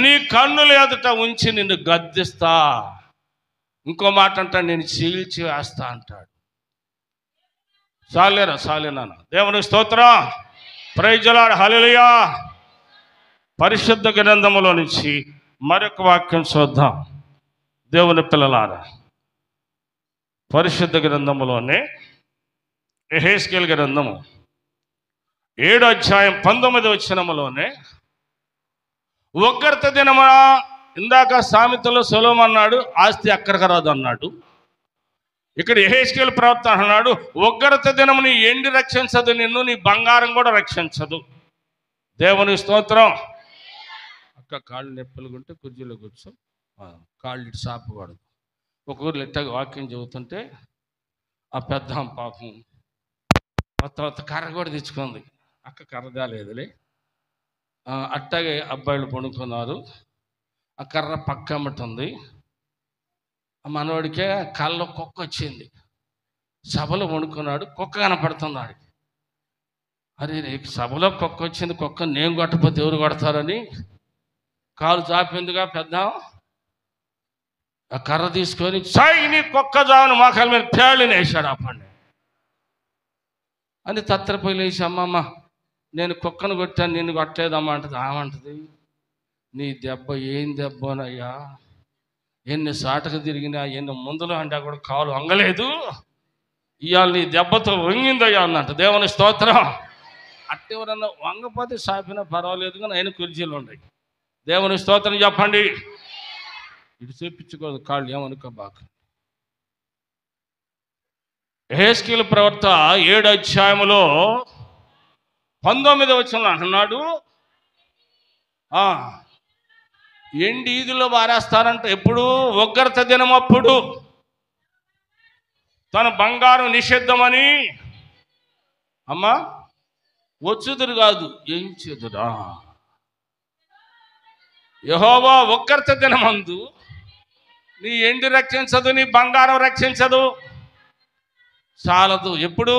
నీ కన్నుల ఎదుట ఉంచి నిన్ను గద్దిస్తా. ఇంకో మాట అంటాడు, నేను చీల్చి వేస్తా అంటాడు. సాలేనా దేవునికి స్తోత్రం. Praise the lord. హల్లెలూయా. పరిశుద్ధ గ్రంథములో నుంచి మరొక వాక్యం చూద్దాం దేవుని పిల్లలారా. పరిశుద్ధ గ్రంథములోనే యెహెజ్కేలు గ్రంథము 7వ అధ్యాయం 19వ వచనములోనే ఉగ్రత దినమున, ఇందాక సామెతలో సొలొమోను అన్నాడు ఆస్తి అక్కడికి రాదు అన్నాడు. ఇక్కడ యెహెజ్కేలు ప్రవక్త అన్నాడు, ఉగ్రత దినము నీ ఎండి రక్షించదు, నిన్ను నీ బంగారం కూడా రక్షించదు. దేవుని స్తోత్రం. అక్క కాళ్ళు నొప్పులుగుంటే కుర్చీలో కూర్చో, కాళ్ళు ఇటు సాపకూడదు. ఒక ఊర్లో ఇట్టాగ వాక్యం చెబుతుంటే ఆ పెద్ద పాపం కొత్త కర్ర కూడా తెచ్చుకుంది. అక్క కర్ర తేలేదులే. అట్టాగే అబ్బాయిలు పడుకున్నారు. ఆ కర్ర పక్కమ్మటుంది. మనవాడికే కాళ్ళలో కుక్క వచ్చింది. సభలో వండుకున్నాడు, కుక్క కనపడుతున్నాడు. అరే సభలో కుక్క వచ్చింది, కుక్క నేను కొట్టకపోతే ఎవరు కొడతారని కాలు చాపిందిగా పెద్ద. ఆ కర్ర తీసుకొని సైని కుక్క జాను మోకాల మీద పేళ్ళని వేసాడు. అప్పండి అని తత్తరపోయి లేచి, అమ్మమ్మ నేను కుక్కను కొట్టాను, నిన్ను కొట్టలేదమ్మా అంటది. ఆమంటది, నీ దెబ్బ ఏం దెబ్బనయ్యా, ఎన్ని సాటకు తిరిగినా ఎన్ని ముందులో అంటే కూడా కాలు వంగలేదు, ఇవాళ నీ దెబ్బతో వంగిందయ్యా అన్నట్టు. దేవుని స్తోత్రం. అట్టెవరన్నా వంగపోతే సాపినా పర్వాలేదు, కానీ ఆయన కుర్చీలు ఉన్నాయి. దేవుని స్తోత్రం చెప్పండి. ఇటు చూపించుకోదు కాళ్ళు, ఏమనుకోబాక. యెహెజ్కేలు ప్రవక్త 7వ అధ్యాయములో 19వ వచనంలో అంటున్నాడు, ఎండి ఈదులో వారేస్తారంట. ఎప్పుడు? ఉగ్రత దినం అప్పుడు. తన బంగారం నిషిద్ధమని అమ్మా వచ్చుదురు కాదు, ఏం చేదురా. యెహోవా ఉగ్రత దినమందు నీ ఎండి రక్షించదు, నీ బంగారం రక్షించదు. చాలదు. ఎప్పుడు?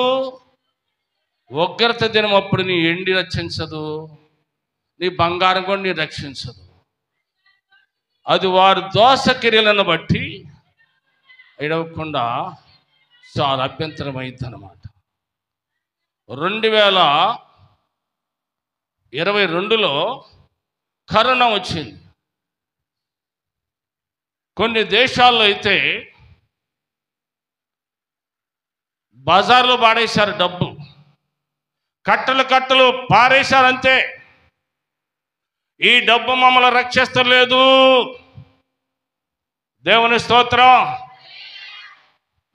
ఉగ్రత దినం అప్పుడు నీ ఎండి రక్షించదు, నీ బంగారం కూడా నీ రక్షించదు. అది వారు దోషక్రియలను బట్టి ఇడవకుండా చాలా అభ్యంతరం అయింది అన్నమాట. 2022లో కరోనా వచ్చింది. కొన్ని దేశాల్లో అయితే బజార్లో పాడేశారు డబ్బు, కట్టలు కట్టలు పారేశారు. అంతే. ఈ డబ్బు మమ్మల్ని రక్షిస్తలేదు. దేవుని స్తోత్రం.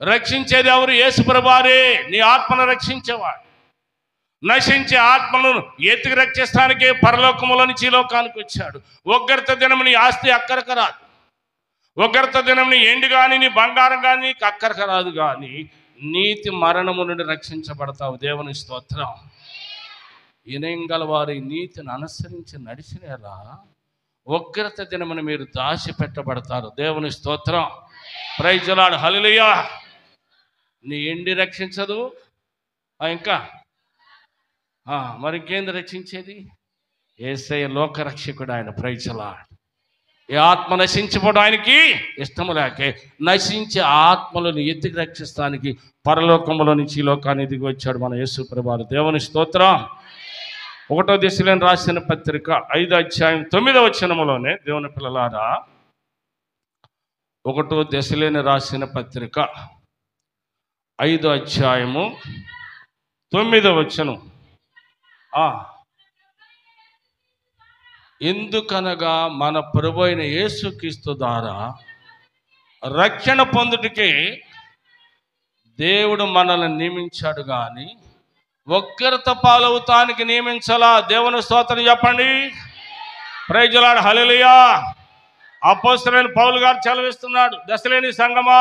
రక్షించేది ఎవరు? యేసు ప్రభువారే. నీ ఆత్మను రక్షించేవాడు. నశించే ఆత్మలను ఎత్తికి రక్షిస్తానికే పరలోకములో నుంచి ఈ లోకానికి వచ్చాడు. ఉగ్రత దినం నీ ఆస్తి అక్కడికి రాదు. ఉగ్రత దినం నీ ఎండు కానీ నీ బంగారం కానీ నీకు అక్కడికి రాదు. కానీ నీతి మరణము నుండి రక్షించబడతావు. దేవుని స్తోత్రం. వినయం గల వారి నీతిని అనుసరించి నడిచినేలా ఉగ్రత దినమును మీరు దాచిపెట్టబడతారు. దేవుని స్తోత్రం. Praise the lord. హల్లెలూయా. నీ ఎండి రక్షించదు. ఇంకా మరి ఇంకేంది రక్షించేది? యేసయ్య లోకరక్షకుడు ఆయన. Praise the Lord. ఈ ఆత్మ నశించిపోవడం ఆయనకి ఇష్టము లేకే నశించే ఆత్మలను ఎత్తికి రక్షిస్తానికి పరలోకములో నుంచి ఈ లోకాన్ని దిగి వచ్చాడు మన యేసు ప్రభువు. దేవుని స్తోత్రం. 1వ దశలోని రాసిన పత్రిక 5వ అధ్యాయం 9వ వచనములోనే దేవుని పిల్లలారా, 1వ దశలోని రాసిన పత్రిక 5వ అధ్యాయము 9వ వచనం. ఎందుకనగా మన ప్రభు అయిన యేసుక్రీస్తు ద్వారా రక్షణ పొందుటకే దేవుడు మనల్ని నియమించాడు కానీ ఒక్కరిత పాలవుతానికి నియమించాలా. దేవుని స్తోత్రం చెప్పండి. ప్రైజ్ ది లార్డ్, హల్లెలూయా. అపోస్తలుడైన పౌలు గారు సెలవిస్తున్నాడు, దశలేని సంగమా,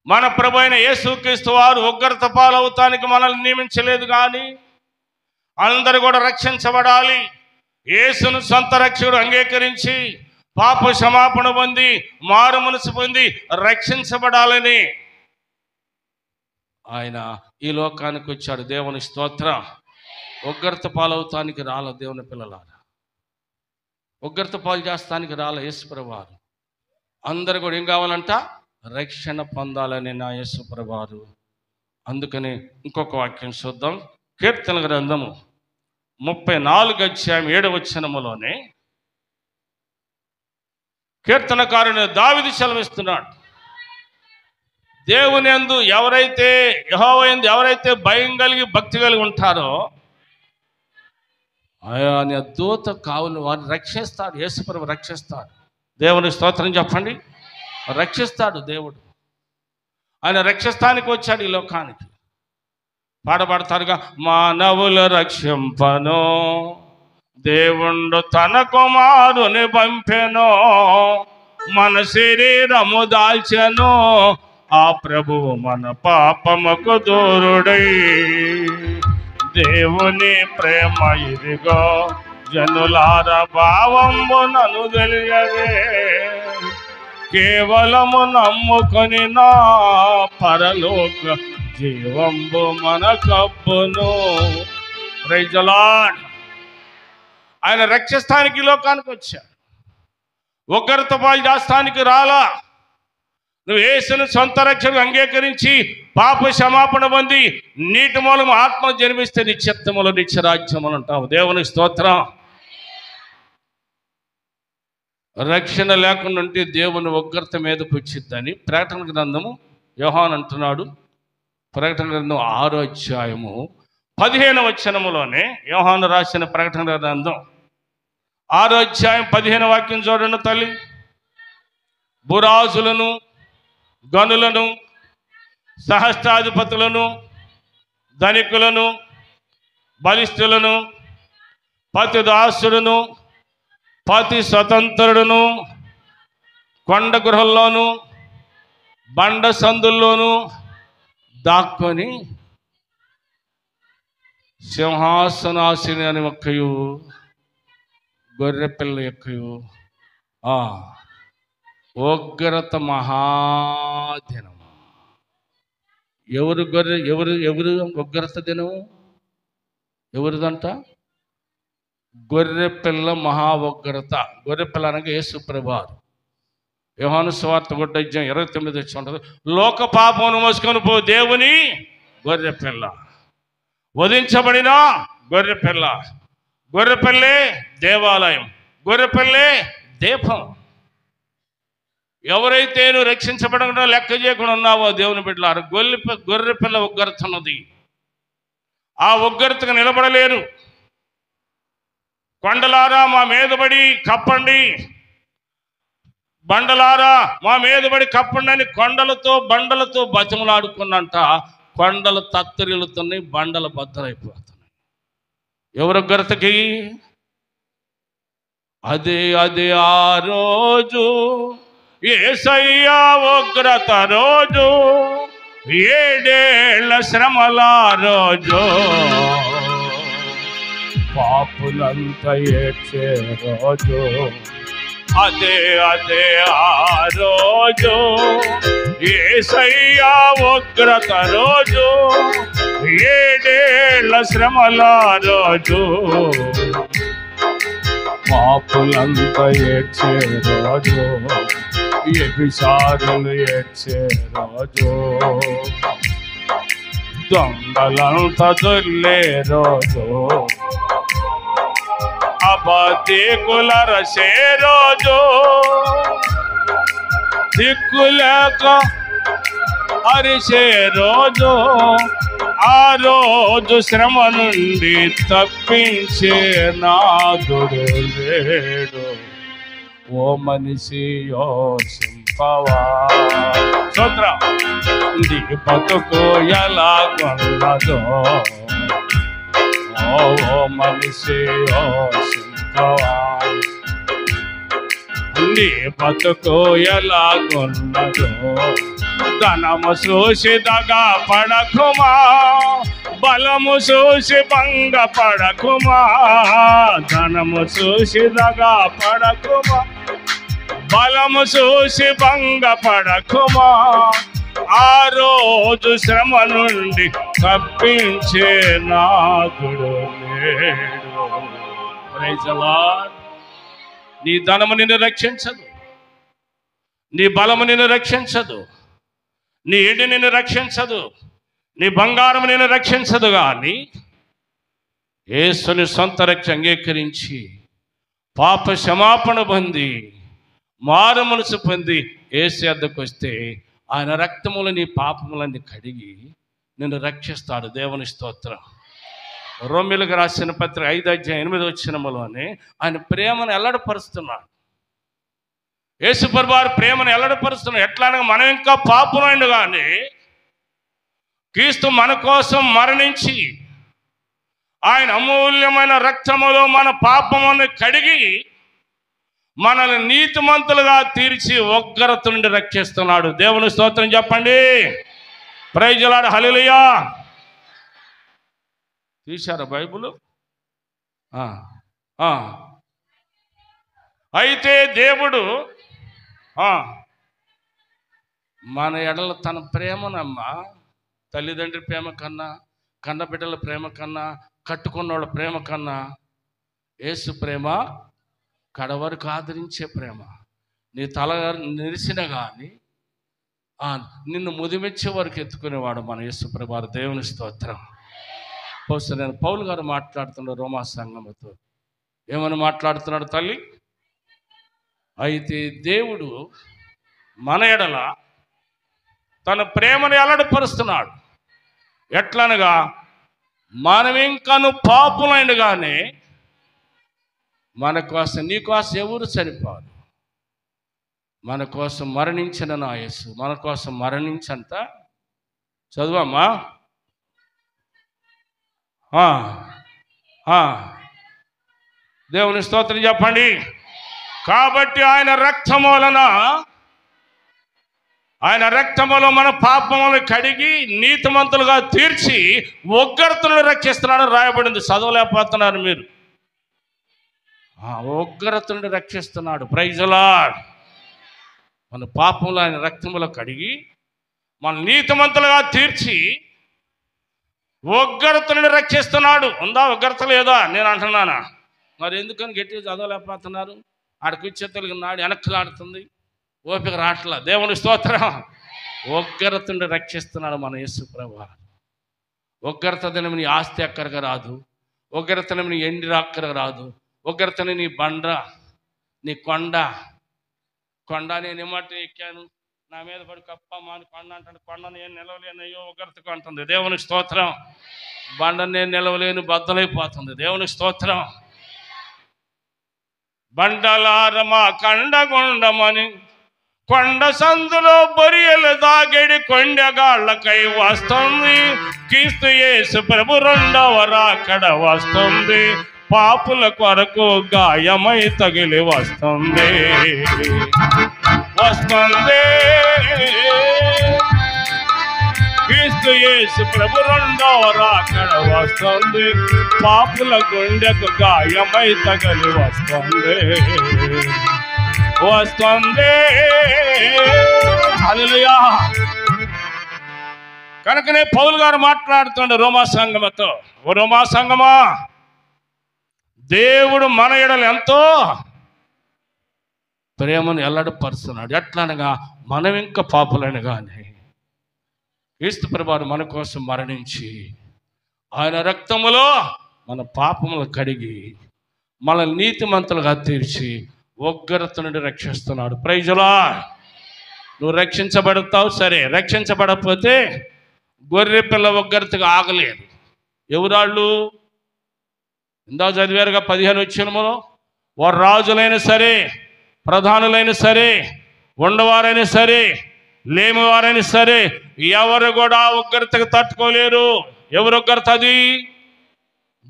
మన ప్రభు అయిన యేసుక్రీస్తు వారు ఉగ్రత పాలవుతానికి మనల్ని నియమించలేదు కానీ అందరూ కూడా రక్షించబడాలి. యేసును సొంత రక్షకుడు అంగీకరించి పాప క్షమాపణ పొంది మారు మనసు పొంది రక్షించబడాలని ఆయన ఈ లోకానికి వచ్చాడు. దేవుని స్తోత్రం. ఉగ్రత పాలవుతానికి రాల దేవుని పిల్లలారా, ఉగ్రత పాలు చేస్తానికి రాల యేసుప్రభువారు. అందరు కూడా ఏం కావాలంట? రక్షణ పొందాలని నా యేసుప్రభువారు. అందుకని ఇంకొక వాక్యం చూద్దాం. కీర్తన గ్రంథము 34:7 కీర్తనకారుని దావీదు సెలవిస్తున్నాడు, దేవుని యందు ఎవరైతే, యెహోవా యందు ఎవరైతే భయం కలిగి భక్తి కలిగి ఉంటారో ఆయన దూత కావులు వారిని రక్షిస్తాడు. యేసుప్రభు రక్షిస్తాడు. దేవుని స్తోత్రం చెప్పండి. రక్షిస్తాడు దేవుడు. ఆయన రక్షిస్తానికి వచ్చాడు ఈ లోకానికి. పాడబడతారుగా, మానవుల రక్షింపను దేవుండు తన కుమారుని పంపెను, మన శరీరము దాల్చెను, ఆ ప్రభువు మన పాపముకు దూరుడై. దేవుని ప్రేమ ఇదిగో జనులార భావంబు నన్ను తెలియదే, కేవలము నమ్ముకొని నా పరలోక జీవంబు మన కప్పును. Praise the lord. ఆయన రక్షిస్తానికి లోకానికి వచ్చాడు. ఉగ్రత పాలు చేస్తానికి రాలా. నువ్వు యేసును సొంత రక్షకు అంగీకరించి పాప క్షమాపణ పొంది నీటి మూలం ఆత్మ జన్మిస్తే నిత్యత్వములు నిత్యరాజ్యములు అంటావు. దేవుని స్తోత్రం. రక్షణ లేకుండా ఉంటే దేవుని ఉగ్రత మీదకు వచ్చిద్దని ప్రకటన గ్రంథము యోహాను అంటున్నాడు. ప్రకటన గ్రంథం 6:15 యోహాను రాసిన ప్రకటన గ్రంథం 6:15 చూడండి తల్లి. భూరాజులను, గనులను, సహస్రాధిపతులను, ధనికులను, బలిష్ఠులను, పతి దాసులను, పతి స్వతంత్రుడును, కొండ గృహంలోను బండ సందుల్లోనూ దాక్కొని సింహాసనాసీని అని ఒక్కయు గొర్రెపిల్ల యొక్కయు ఉగ్రత మహాదినం. ఎవరు ఉగ్రత దినం ఎవరిదంట? గొర్రెపిల్ల మహా ఉగ్రత. గొర్రెపిల్ల అనగా యేసుప్రభువారు. యోహాను సువార్త 1:29 ఉంటుంది. లోక పాపమును మోసుకొని పో దేవుని గొర్రెపిల్ల, వధించబడిన గొర్రెపిల్ల. గొర్రెపిల్లే దేవాలయం, గొర్రెపిల్లే దీపం. ఎవరైతే నువ్వు రక్షించబడకుండా లెక్క చేయకుండా ఉన్నావో దేవుని బిడ్డలారు, గొర్రెపిల్ల ఉగ్రత ఉన్నది. ఆ ఉగ్రతకు నిలబడలేరు. కొండలారా మా మీదబడి కప్పండి, బండలారా మా మీదబడి కప్పండి అని కొండలతో బండలతో బతిమలాడుకున్నంట. కొండలు తత్తరిల్లుతున్నాయి, బండలు బద్దలైపోతున్నాయి. ఎవరు ఉగ్రతకి? అదే ఆ రోజు యేసయ్యా ఉగ్రత రోజు, 7 ఏళ్ల శ్రమల రోజు, పాపులంతా ఏడ్చే రోజు. అదే ఆ రోజు యేసయ్యా ఉగ్రత రోజు, 7 ఏళ్ల శ్రమల రోజు, పాపులంతా ఏడ్చే రోజు, వ్యభిచారులు ఏడ్చే రోజు, దొంగలంతా దొర్లే రోజు, అబద్ధికుల రసే రోజు, దిక్కులేక అరిసే రోజు, ఆ రోజు శ్రమ నుండి తప్పించే నాదుడు లేడు. ఓ మనిషి యోసింపవా. స్తోత్రం. నీ బతుకు ఎలాగున్నదో ఓ మనిషి యోసింపవా. నీ బతుకు ఎలాగున్నదో ధనము చూసి దగా పడకుమా, బలము చూసి భంగ పడకుమా. ధనము చూసి దగా పడకుమా, బలము చూసి భంగ పడకుమా. ఆ రోజు శ్రమ నుండి తప్పించే నాదుడు లేడు. Praise the Lord. నీ ధనము నిన్ను రక్షించదు, నీ బలము నిన్ను రక్షించదు, నీ ఎండి నిన్ను రక్షించదు, నీ బంగారం నిన్ను రక్షించదు. కానీ యేసుని సొంత రక్ష అంగీకరించి పాప క్షమాపణ పొంది మారు మనసు పొంది యేసు యొద్దకు వస్తే ఆయన రక్తములు నీ పాపములన్నీ కడిగి నిన్ను రక్షిస్తాడు. దేవుని స్తోత్రం. రోమీయులకు రాసిన పత్రిక 5:8 ఆయన ప్రేమను ఎల్లడిపరుస్తున్నాడు. యేసు ప్రభువారు ప్రేమను ఎల్లడిపరుస్తున్నాడు. ఎట్లా అనగా మనం ఇంకా పాపులైండు కానీ క్రీస్తు మన కోసం మరణించి ఆయన అమూల్యమైన రక్తములో మన పాపమును కడిగి మనల్ని నీతిమంతులుగా తీర్చి ఉగ్రత నుండి రక్షిస్తున్నాడు. దేవుని స్తోత్రం చెప్పండి. Praise the lord. హల్లెలూయా. తీశారా బైబిల్? అయితే దేవుడు మన ఎడల తన ప్రేమనమ్మా, తల్లిదండ్రి ప్రేమ కన్నా, కన్నబిడ్డల ప్రేమ కన్నా, కట్టుకున్నోళ్ళ ప్రేమ కన్నా యేసు ప్రేమ కడవరకు ఆదరించే ప్రేమ. నీ తల నిరిసిన కానీ నిన్ను ముదిమెచ్చే వరకు ఎత్తుకునేవాడు మన యేసు ప్రభువారు. దేవుని స్తోత్రం. నేను పౌలు గారు మాట్లాడుతున్నాడు రోమా సంఘముతో. ఏమని మాట్లాడుతున్నాడు తల్లి? అయితే దేవుడు మన ఎడల తన ప్రేమను ఎల్లడిపరుస్తున్నాడు. ఎట్లనగా మనం ఇంకను పాపులైన కానీ మన కోసం, నీ కోసం ఎవరు చనిపోరు. మన కోసం మరణించిన నా యేసు మన కోసం మరణించంత. చదువమ్మా. దేవుని స్తోత్రం చెప్పండి. కాబట్టి ఆయన రక్తములో మన పాపములు కడిగి నీతిమంతులుగా తీర్చి ఉగ్రతను రక్షిస్తున్నాడు రాయబడింది. చదవలేకపోతున్నారు మీరు. ఉగ్రతను రక్షిస్తున్నాడు. Praise the lord. మన పాపములు ఆయన రక్తములో కడిగి మన నీతిమంతులుగా తీర్చి ఉగ్రతను రక్షిస్తున్నాడు. ఉందా ఉగ్రత లేదా నేను అంటున్నానా? మరి ఎందుకని గట్టిగా చదవలేకపోతున్నారు? ఆడికి వచ్చే తెలుగు నాడు వెనక్కలాడుతుంది, ఓపిక రాట్లా. దేవుని స్తోత్రం. ఉగ్రతను రక్షిస్తున్నాడు మన యేసు ప్రభువారు. ఉగ్రత దినం నీ ఆస్తి అక్కడికి రాదు, ఉగ్రతనం నీ ఎండి అక్కడికి రాదు, ఉగ్రతని నీ బండ, నీ కొండ. నేను ఏమాట ఎక్కాను, నా మీద పడి కప్పమ్మా అని కొండ అంటాడు. కొండ నేను నిలవలేను, అయ్యో ఉగ్రతకు అంటుంది. దేవుని స్తోత్రం. బండ నేను నిలవలేను, బద్దలైపోతుంది. దేవుని స్తోత్రం. బండలారమా కండగుండమని కొండ సందులో బొరియలు దాగడి కొండగాళ్ళకై వస్తుంది. క్రీస్తు యేసు ప్రభు రెండవ రాకడ వస్తుంది. పాపుల కొరకు గాయమై తగిలి వస్తుంది. క్రీస్తు యేసు ప్రభు రెండవ రాకడ వస్తుంది. పాపుల గుండెకు గాయమై తగిలి వస్తుంది. హల్లెలూయా. కనుకనే పౌలు గారు మాట్లాడుతుండే రోమా సంఘముతో, ఓ రోమా సంఘమా, దేవుడు మన ఎడల ఎంతో ప్రేమను ఎల్లడిపరుస్తున్నాడు. ఎట్లనగా మనం ఇంకా పాపులని కానీ క్రీస్తు ప్రభువారు మన కోసం మరణించి ఆయన రక్తములో మన పాపములు కడిగి మన నీతిమంతులుగా తీర్చి ఉగ్రత నుండి రక్షిస్తున్నాడు. Praise the lord. నువ్వు రక్షించబడతావు సరే, రక్షించబడకపోతే గొర్రె పిల్ల ఒగ్గరితగా ఆగలేరు. ఎవరాళ్ళు? ఇందా చదివారుగా 15 వచనములో, వారు రాజులైనా సరే, ప్రధానులైనా సరే, ఉండవారైనా సరే, లేమివారైనా సరే, ఎవరు కూడా ఉగ్రతకు తట్టుకోలేరు. ఎవరు ఉగ్రత? అది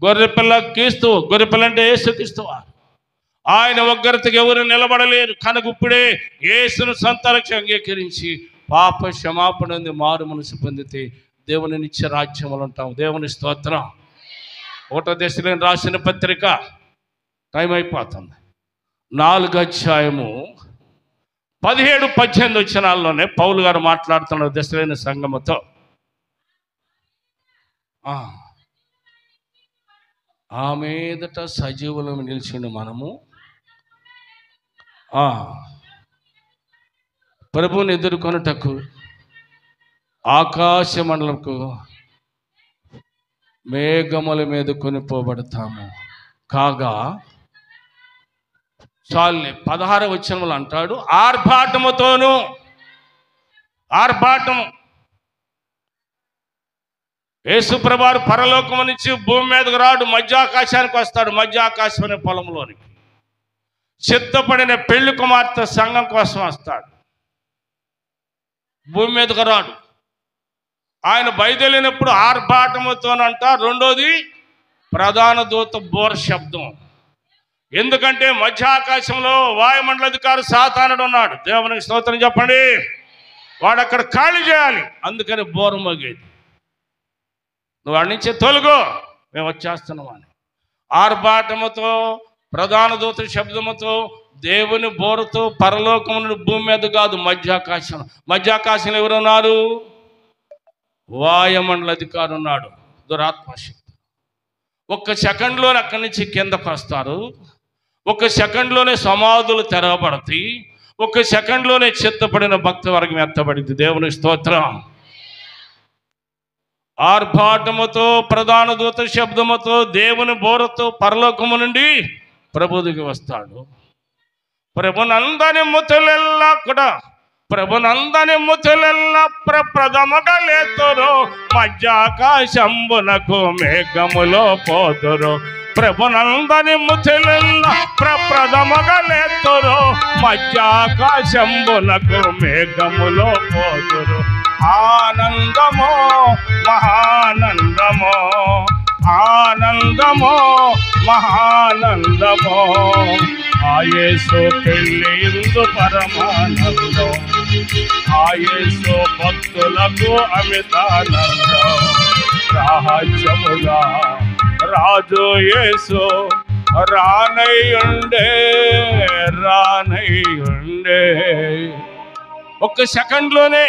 గొర్రెపిల్ల క్రీస్తు. గొర్రెపిల్ల అంటే యేసుక్రీస్తు. ఆయన ఉగ్రతకు ఎవరు నిలబడలేరు. కనుక ఇప్పుడే యేసును సొంత రక్షణగా అంగీకరించి పాప క్షమాపణ ఉంది, మారు మనసు పొందితే దేవుని నిత్య రాజ్యములు ఉంటాం. దేవుని స్తోత్రం. 1 దశలోని రాసిన పత్రిక, టైం అయిపోతుంది, 4వ అధ్యాయము 17-18 వచనాల్లోనే పౌలు గారు మాట్లాడుతున్నారు దశలోని సంఘముతో. ఆ మీదట సజీవులను నిలిచిన మనము ప్రభువుని ఎదుర్కొనుటకు ఆకాశ మండలంకు మేఘముల మీద కొనిపోబడతాము. కాగా చాలులే 16వ వచనములు అంటాడు, ఆర్భాటముతోను. ఆర్భాటము. యేసుప్రభువారు పరలోకము నుంచి భూమి మీదకు రాడు, మధ్యాకాశానికి వస్తాడు. మధ్యాకాశం అనే పొలంలోనికి సిద్ధపడిన పెళ్లి కుమార్తె సంఘం కోసం వస్తాడు. భూమి మీదకు రాడు. ఆయన బయలుదేరినప్పుడు ఆర్భాటముతోనంట. రెండోది ప్రధాన దూత బోర శబ్దం. ఎందుకంటే మధ్యాకాశంలో వాయుమండలాధికారి సాతానుడు ఉన్నాడు. దేవునికి స్తోత్రం చెప్పండి. వాడు అక్కడ ఖాళీ చేయాలి, అందుకని బోర మోగేది. నువ్వు వాడి నుంచి తొలగో, మేము వచ్చేస్తున్నాం అని. ఆర్భాటముతో, ప్రధాన దూత శబ్దముతో, దేవుని బోరతో పరలోకం నుండి భూమి మీద కాదు, మధ్యాకాశం. మధ్యాకాశంలో ఎవరున్నారు? వాయుమండల అధికారి ఉన్నాడు, దురాత్మశక్తి. 1 సెకండ్లోనే అక్కడి నుంచి కిందకు వస్తారు. 1 సెకండ్లోనే సమాధులు తెరవబడతాయి. 1 సెకండ్లోనే చిత్తపడిన భక్త వర్గం ఎత్తబడింది. దేవుని స్తోత్రం. ఆర్భాటముతో, ప్రధాన దూత శబ్దముతో, దేవుని బోరతో పరలోకము నుండి ప్రభువుకి వస్తాడు. ప్రభునందని ముతులెల్లా కూడా, ప్రభునందని ముతులెల్లా ప్రప్రథమగా లేతురు, మధ్యాకాశంబునకు మేఘములో పోతురు. ప్రభునందని ముతులెల్లా ప్రప్రథమగా లేతురు, మధ్యాకాశంబునకు మేఘములో పోతురు. ఆనందమో మహానందమో, ఆనందమో మహానందమో, ఆ యేసు పెళ్ళి ఇందు పరమానందం, ఆ యేసు భక్తులకు అమితానందం. రాజ్యముగా రాజు యేసు రానయ్యుండే, రానయ్యుండే. 1 సెకండ్లోనే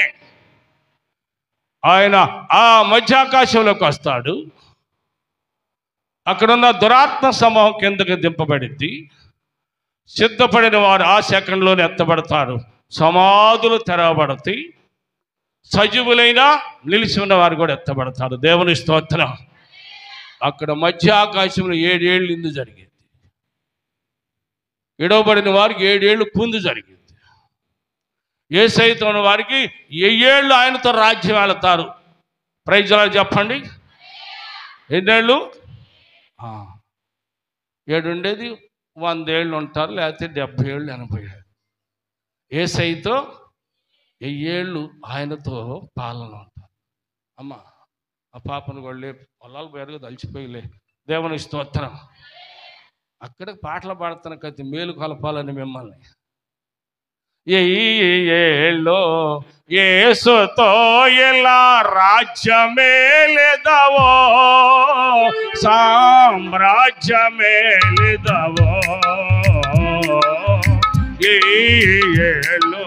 ఆయన ఆ మధ్యాకాశంలోకి వస్తాడు. అక్కడున్న దురాత్మ సమూహం కిందకి దింపబడింది. సిద్ధపడిన వారు ఆ సెకండ్లోనే ఎత్తబడతారు. సమాధులు తెరవబడతాయి. సజీవులైనా నిలిచి ఉన్న వారు కూడా ఎత్తబడతారు. దేవుని స్తోత్రం. అక్కడ మధ్యాకాశంలో 7 ఏళ్ళు ఇందు జరిగింది. విడవబడిన వారికి 7 ఏళ్ళు కుందు జరిగింది. యేసయ్యతో ఉన్న వారికి 1000 ఏళ్ళు ఆయనతో రాజ్యం వెళతారు. ప్రైజ్ ది లార్డ్ చెప్పండి. ఎన్నేళ్ళు? 7 ఉండేది 100 ఏళ్ళు ఉంటారు, లేకపోతే 70 ఏళ్ళు 80 ఏళ్ళు. యేసయ్యతో 1000 ఏళ్ళు ఆయనతో పాలన ఉంటారు. అమ్మ ఆ పాపను కూడా పొలాలు పేరుగా దలిచిపోయిలే. దేవుని స్తోత్రం. అక్కడ పాటలు పాడుతున్న కత్తి మేలు కలపాలని మిమ్మల్ని. 1000 ఏళ్ళు యేసుతో ఎలా రాజ్యమే లేదవో, సామ్రాజ్యమే లేదవో. 1000 ఏళ్ళు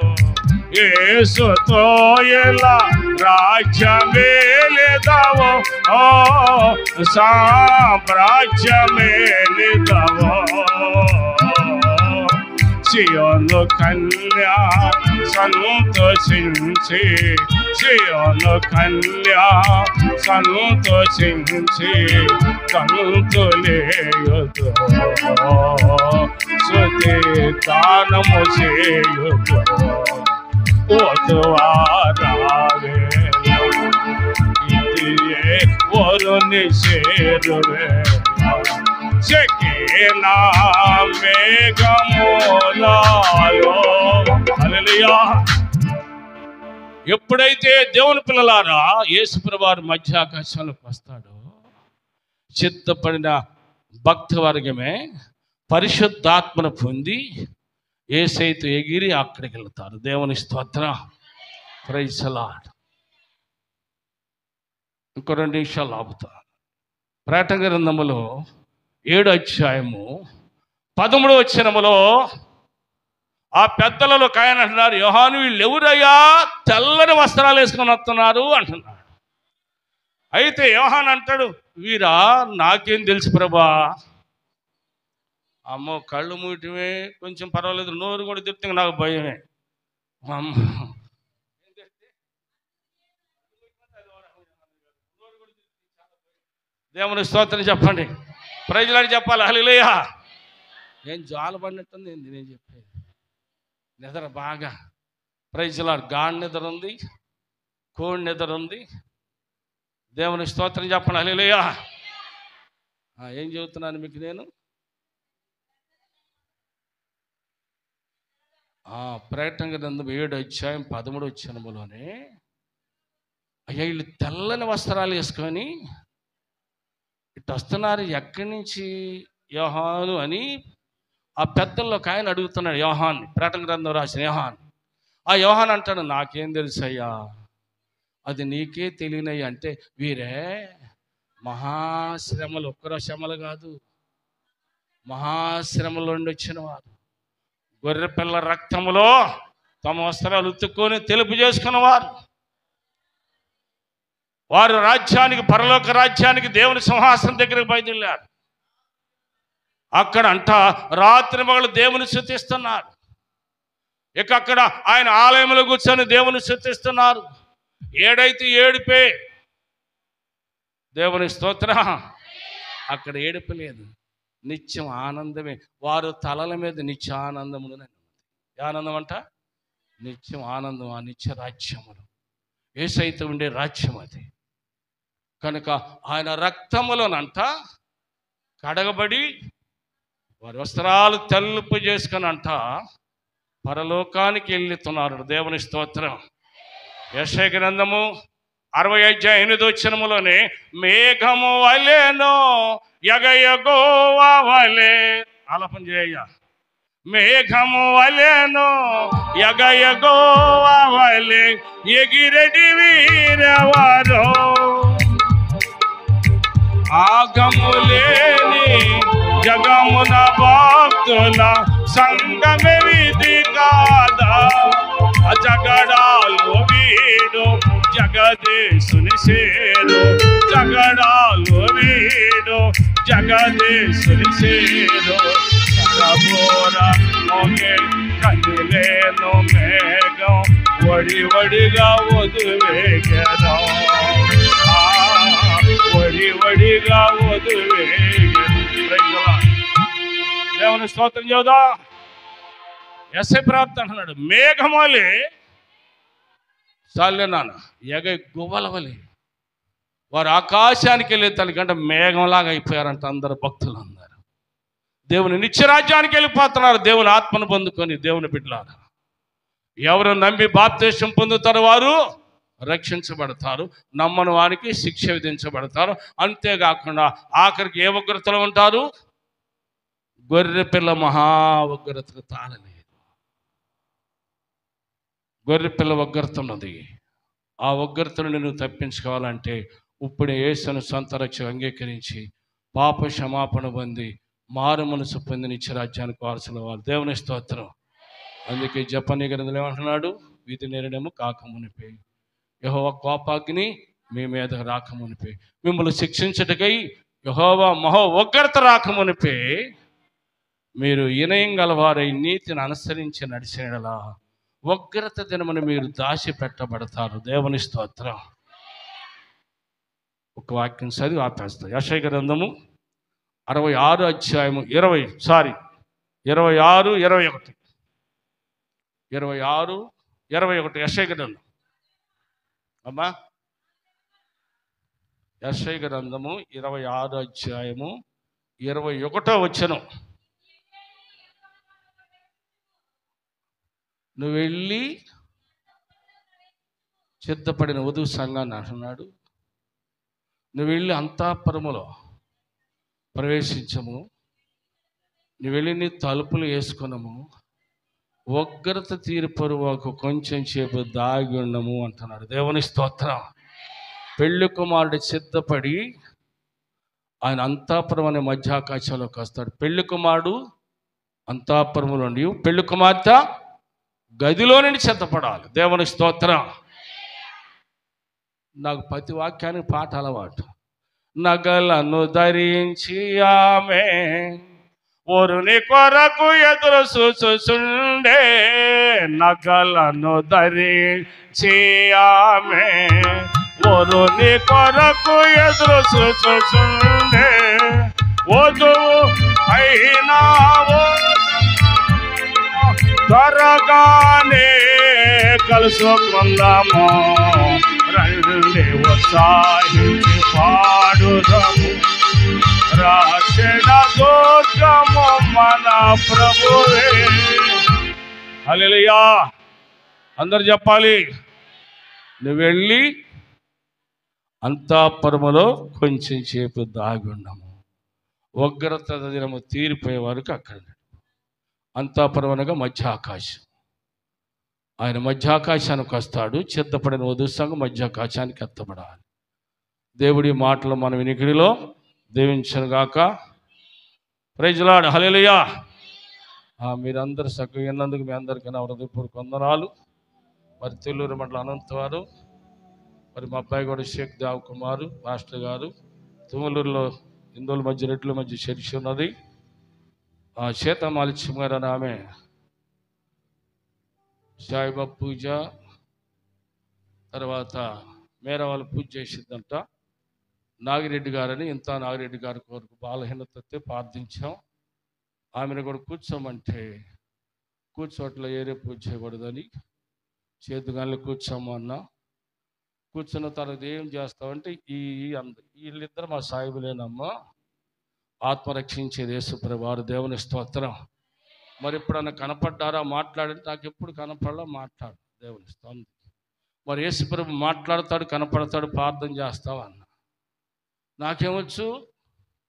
యేసుతో ఎలా రాజ్యమే లేదవో, సామ్రాజ్యమే లేదవో. సియోను కన్యా సంతోషించి, సియోను కన్యా సంతోషించి, గంతులేయుదు, స్తుతి గానము చేయుదు. వధువారావే నీ చేరువే చెక్కిన మేఘములలో. హల్లెలూయా. ఎప్పుడైతే దేవుని పిల్లలారా యేసుప్రభువారు మధ్య ఆకాశంలోకి వస్తాడో చిత్తపడిన భక్త వర్గమే పరిశుద్ధాత్మను పొంది యేసయ్యతో ఎగిరి అక్కడికి వెళ్తారు. దేవుని స్తోత్రం. Praise the Lord. ఇంకో 2 నిమిషాలు ఆపుతా. ప్రకటన గ్రంథములో 7వ అధ్యాయము 13వ వచనములో ఆ పెద్దలలో ఒక ఆయన అంటున్నారు, యోహాను వీళ్ళు ఎవరయ్యా తెల్లని వస్త్రాలు వేసుకొని వస్తున్నారు అంటున్నాడు. అయితే యోహాను అంటాడు, వీరా నాకేం తెలుసు ప్రభా. అమ్మో కళ్ళు మూయటమే కొంచెం పర్వాలేదు, నోరు కూడా తిప్పితే నాకు భయమే. అమ్మ దేవుని స్తోత్రం చెప్పండి. ప్రజలని చెప్పాలి. హల్లెలూయా. ఏం జ్వాల పడినట్టుంది ఏంది నేను చెప్పేది. నిద్ర బాగా ప్రైజ్ ది లార్డ్. గాఢ నిద్ర ఉంది, కోడి నిద్ర ఉంది. దేవుని స్తోత్రం చెప్పండి. హల్లెలూయా. ఏం చెబుతున్నాను మీకు నేను? ప్రకటన గ్రంథం 7వ అధ్యాయం 13వ వచనములోనే అయ్యా వీళ్ళు తెల్లని వస్త్రాలు వేసుకొని ఇటు వస్తున్నారు, ఎక్కడి నుంచి యోహాను అని ఆ పెద్దల్లో ఒక ఆయన అడుగుతున్నాడు యోహాన్ని. ప్రకటన గ్రంథం రాసిన యోహాన్. ఆ యోహాన్ అంటాడు, నాకేం తెలుసు అయ్యా, అది నీకే తెలియనయ్యా. అంటే వీరే మహాశ్రమలు, ఒక్కరో శ్రమలు కాదు, మహాశ్రమల నుండి వచ్చిన వారు, గొర్రెపిల్ల రక్తములో తమ వస్త్రాలు ఉతుక్కొని తెలుపు చేసుకున్నవారు. వారు రాజ్యానికి, పరలోక రాజ్యానికి, దేవుని సింహాసనం దగ్గరికి బయలుదేరారు. అక్కడ అంట రాత్రి మగలు దేవుని స్తుతిస్తున్నారు. ఇక అక్కడ ఆయన ఆలయంలో కూర్చొని దేవుని స్తుతిస్తున్నారు. ఏడైతే ఏడుపే. దేవుని స్తోత్రం. అక్కడ ఏడుపు లేదు, నిత్యం ఆనందమే. వారు తలల మీద నిత్య ఆనందములు. ఆనందం అంట నిత్యం ఆనందం. ఆ నిత్య రాజ్యములు యేసయ్యతో ఉండే రాజ్యం అది. కనుక ఆయన రక్తములోనంట కడగబడి వారి వస్త్రాలు తెలుపు చేసుకొని అంట పరలోకానికి వెళ్తున్నారు. దేవుని స్తోత్రం. యెషయా గ్రంథము 60వ అధ్యాయం 8వ వచనములోనే మేఘము వలెనో యెగయెగోవా వలె ఆలాపన చేయ. మేఘము వలెనో యెగయెగోవా వలె ఎగిరెడి వీరెవరో, ఆగములేని జగమున భక్తుల సంగమే విధి కాదా. జగడాలు వీడు జగదీశుని సేరు, జగడాలు వీడు జగదీశుని సేరు. కరబోర మొగే కదిలేను మేఘం వడి వడిగా వదిలేగెను, వడి వడిగా వదిలేగెను. దేవుని స్తోత్రం చేద్దా. యెషయా ప్రార్థన అన్నాడు, మేఘమలే చాలే నాన్న ఎగ గువ్వలవలే. వారు ఆకాశానికి వెళ్ళే తనకంటే మేఘంలాగా అయిపోయారంట అందరు భక్తులు అందరు. దేవుని నిత్యరాజ్యానికి వెళ్ళిపోతున్నారు. దేవుని ఆత్మను పొందుకొని దేవుని బిడ్డలారా, ఎవరు నమ్మి బాప్తిసం పొందుతారో వారు రక్షించబడతారు, నమ్మని వారికి శిక్ష విధించబడతారు. అంతేకాకుండా ఆఖరికి ఏ ఉగ్రతలో ఉంటారు? గొర్రెపిల్ల మహా ఉగ్రతకు తాళలేదు. గొర్రెపిల్ల ఉగ్రత ఉన్నది. ఆ ఉగ్రతను నువ్వు తప్పించుకోవాలంటే ఇప్పుడే యేసును సొంత రక్ష అంగీకరించి పాప క్షమాపణ పొంది మారు మనసు పొంది నిత్యరాజ్యానికి వారసుల వాళ్ళు. దేవుని స్తోత్రం. అందుకే జపనీ గ్రంథంలో ఏమంటున్నాడు? వీధి నేరడము కాకమునిపే యెహోవా కోపాగ్ని మీ మీద రాకమునిపే, మిమ్మల్ని శిక్షించటకై యెహోవా మహో ఉగ్రత రాకమునిపే మీరు వినయం గలవారై నీతిని అనుసరించి నడిచేలా ఉగ్రత దినమును మీరు దాచిపెట్టబడతారు. దేవుని స్తోత్రం. ఒక వాక్యం చదివి ఆపేస్తా. యెషయా గ్రంథము 66వ అధ్యాయము 26, 21 యెషయా గ్రంథం. అమ్మా యెషయా గ్రంథము 26 అధ్యాయము 21 వచనం. నువ్వు వెళ్ళి సిద్ధపడిన వధువు సంఘాన్ని అంటున్నాడు. నువ్వు వెళ్ళి అంతఃపురములో ప్రవేశించము, నువ్వు వెళ్ళి నీ తలుపులు వేసుకున్నాము, ఉగ్రత తీర్పరువాకు కొంచెం సేపు దాగి ఉండము అంటున్నాడు. దేవుని స్తోత్రం. పెళ్లి కుమారుడు సిద్ధపడి ఆయన అంతఃపురం అనే మధ్యాకాశంలోకి వస్తాడు. పెళ్లి కుమారుడు అంతఃపురంలో ఉండి పెళ్లి కుమార్తె గదిలో నుండి సిద్ధపడాలి. దేవుని స్తోత్రం. నాకు ప్రతి వాక్యానికి పాట అలవాటు. నగలను ధరించి ఆమె వరుని కొరకు ఎదురు చూచుచుండే, నగలను ధరించి ఆమె వరుని కొరకు ఎదురు చూచుచుండే, వధువు అయినా త్వరగానే కలుసుకుందాము, రండి ఉత్సాహించి పాడుదాము, రక్షణ దుర్గము మన ప్రభువే. హల్లెలూయా. అందరు చెప్పాలి. నువ్వు వెళ్ళి అంతఃపురములో కొంచెం సేపు దాగి ఉన్నాము, ఉగ్రత దినము తీరిపోయే వరకు అక్కడ. అంతఃపురం అనగా మధ్య ఆకాశం. ఆయన మధ్యాకాశానికి వస్తాడు. సిద్ధపడిన వధువు సంఘం మధ్యాకాశానికి ఎత్తబడాలి. దేవుడి మాటలు మన వినికిడిలో దీవించును గాక. Praise lord. హల్లెలూయా. మీరందరూ చక్కగా విన్నందుకు మీ అందరికీ నా హృదయపూర్వక వందనాలు. మరి తెల్లూరు మండలం అనంత వారు, మరి మా అబ్బాయి కూడా షేక్ దేవ్ కుమారు మాస్టర్ గారు, తుమ్మలూరులో హిందువుల మధ్య రెడ్ల మధ్య చర్చి ఉన్నది. సీతామాలిత్యం గారు అని ఆమె సాయిబాబా పూజ తర్వాత మేర వాళ్ళు పూజ చేసిందంట. నాగిరెడ్డి గారని ఇంత నాగిరెడ్డి గారి కొరకు బాలహీనత ప్రార్థించాం. ఆమెను కూడా కూర్చోమంటే కూర్చోట్లో ఏరే పూజ చేయకూడదని చేతుగానే కూర్చోమన్నా. కూర్చున్న తర్వాత ఏం చేస్తామంటే వీళ్ళిద్దరు మా సాయిబులేనమ్మా, ఆత్మ రక్షించేది యేసుప్రభు వారు. దేవుని స్తోత్రం. మరి ఎప్పుడన్నా కనపడ్డారా మాట్లాడంటే నాకు ఎప్పుడు కనపడలా, మాట్లాడు. దేవుని స్తోత్రం. మరి యేసుప్రభు మాట్లాడతాడు, కనపడతాడు, ప్రార్థన చేస్తావు అన్న. నాకేమొచ్చు?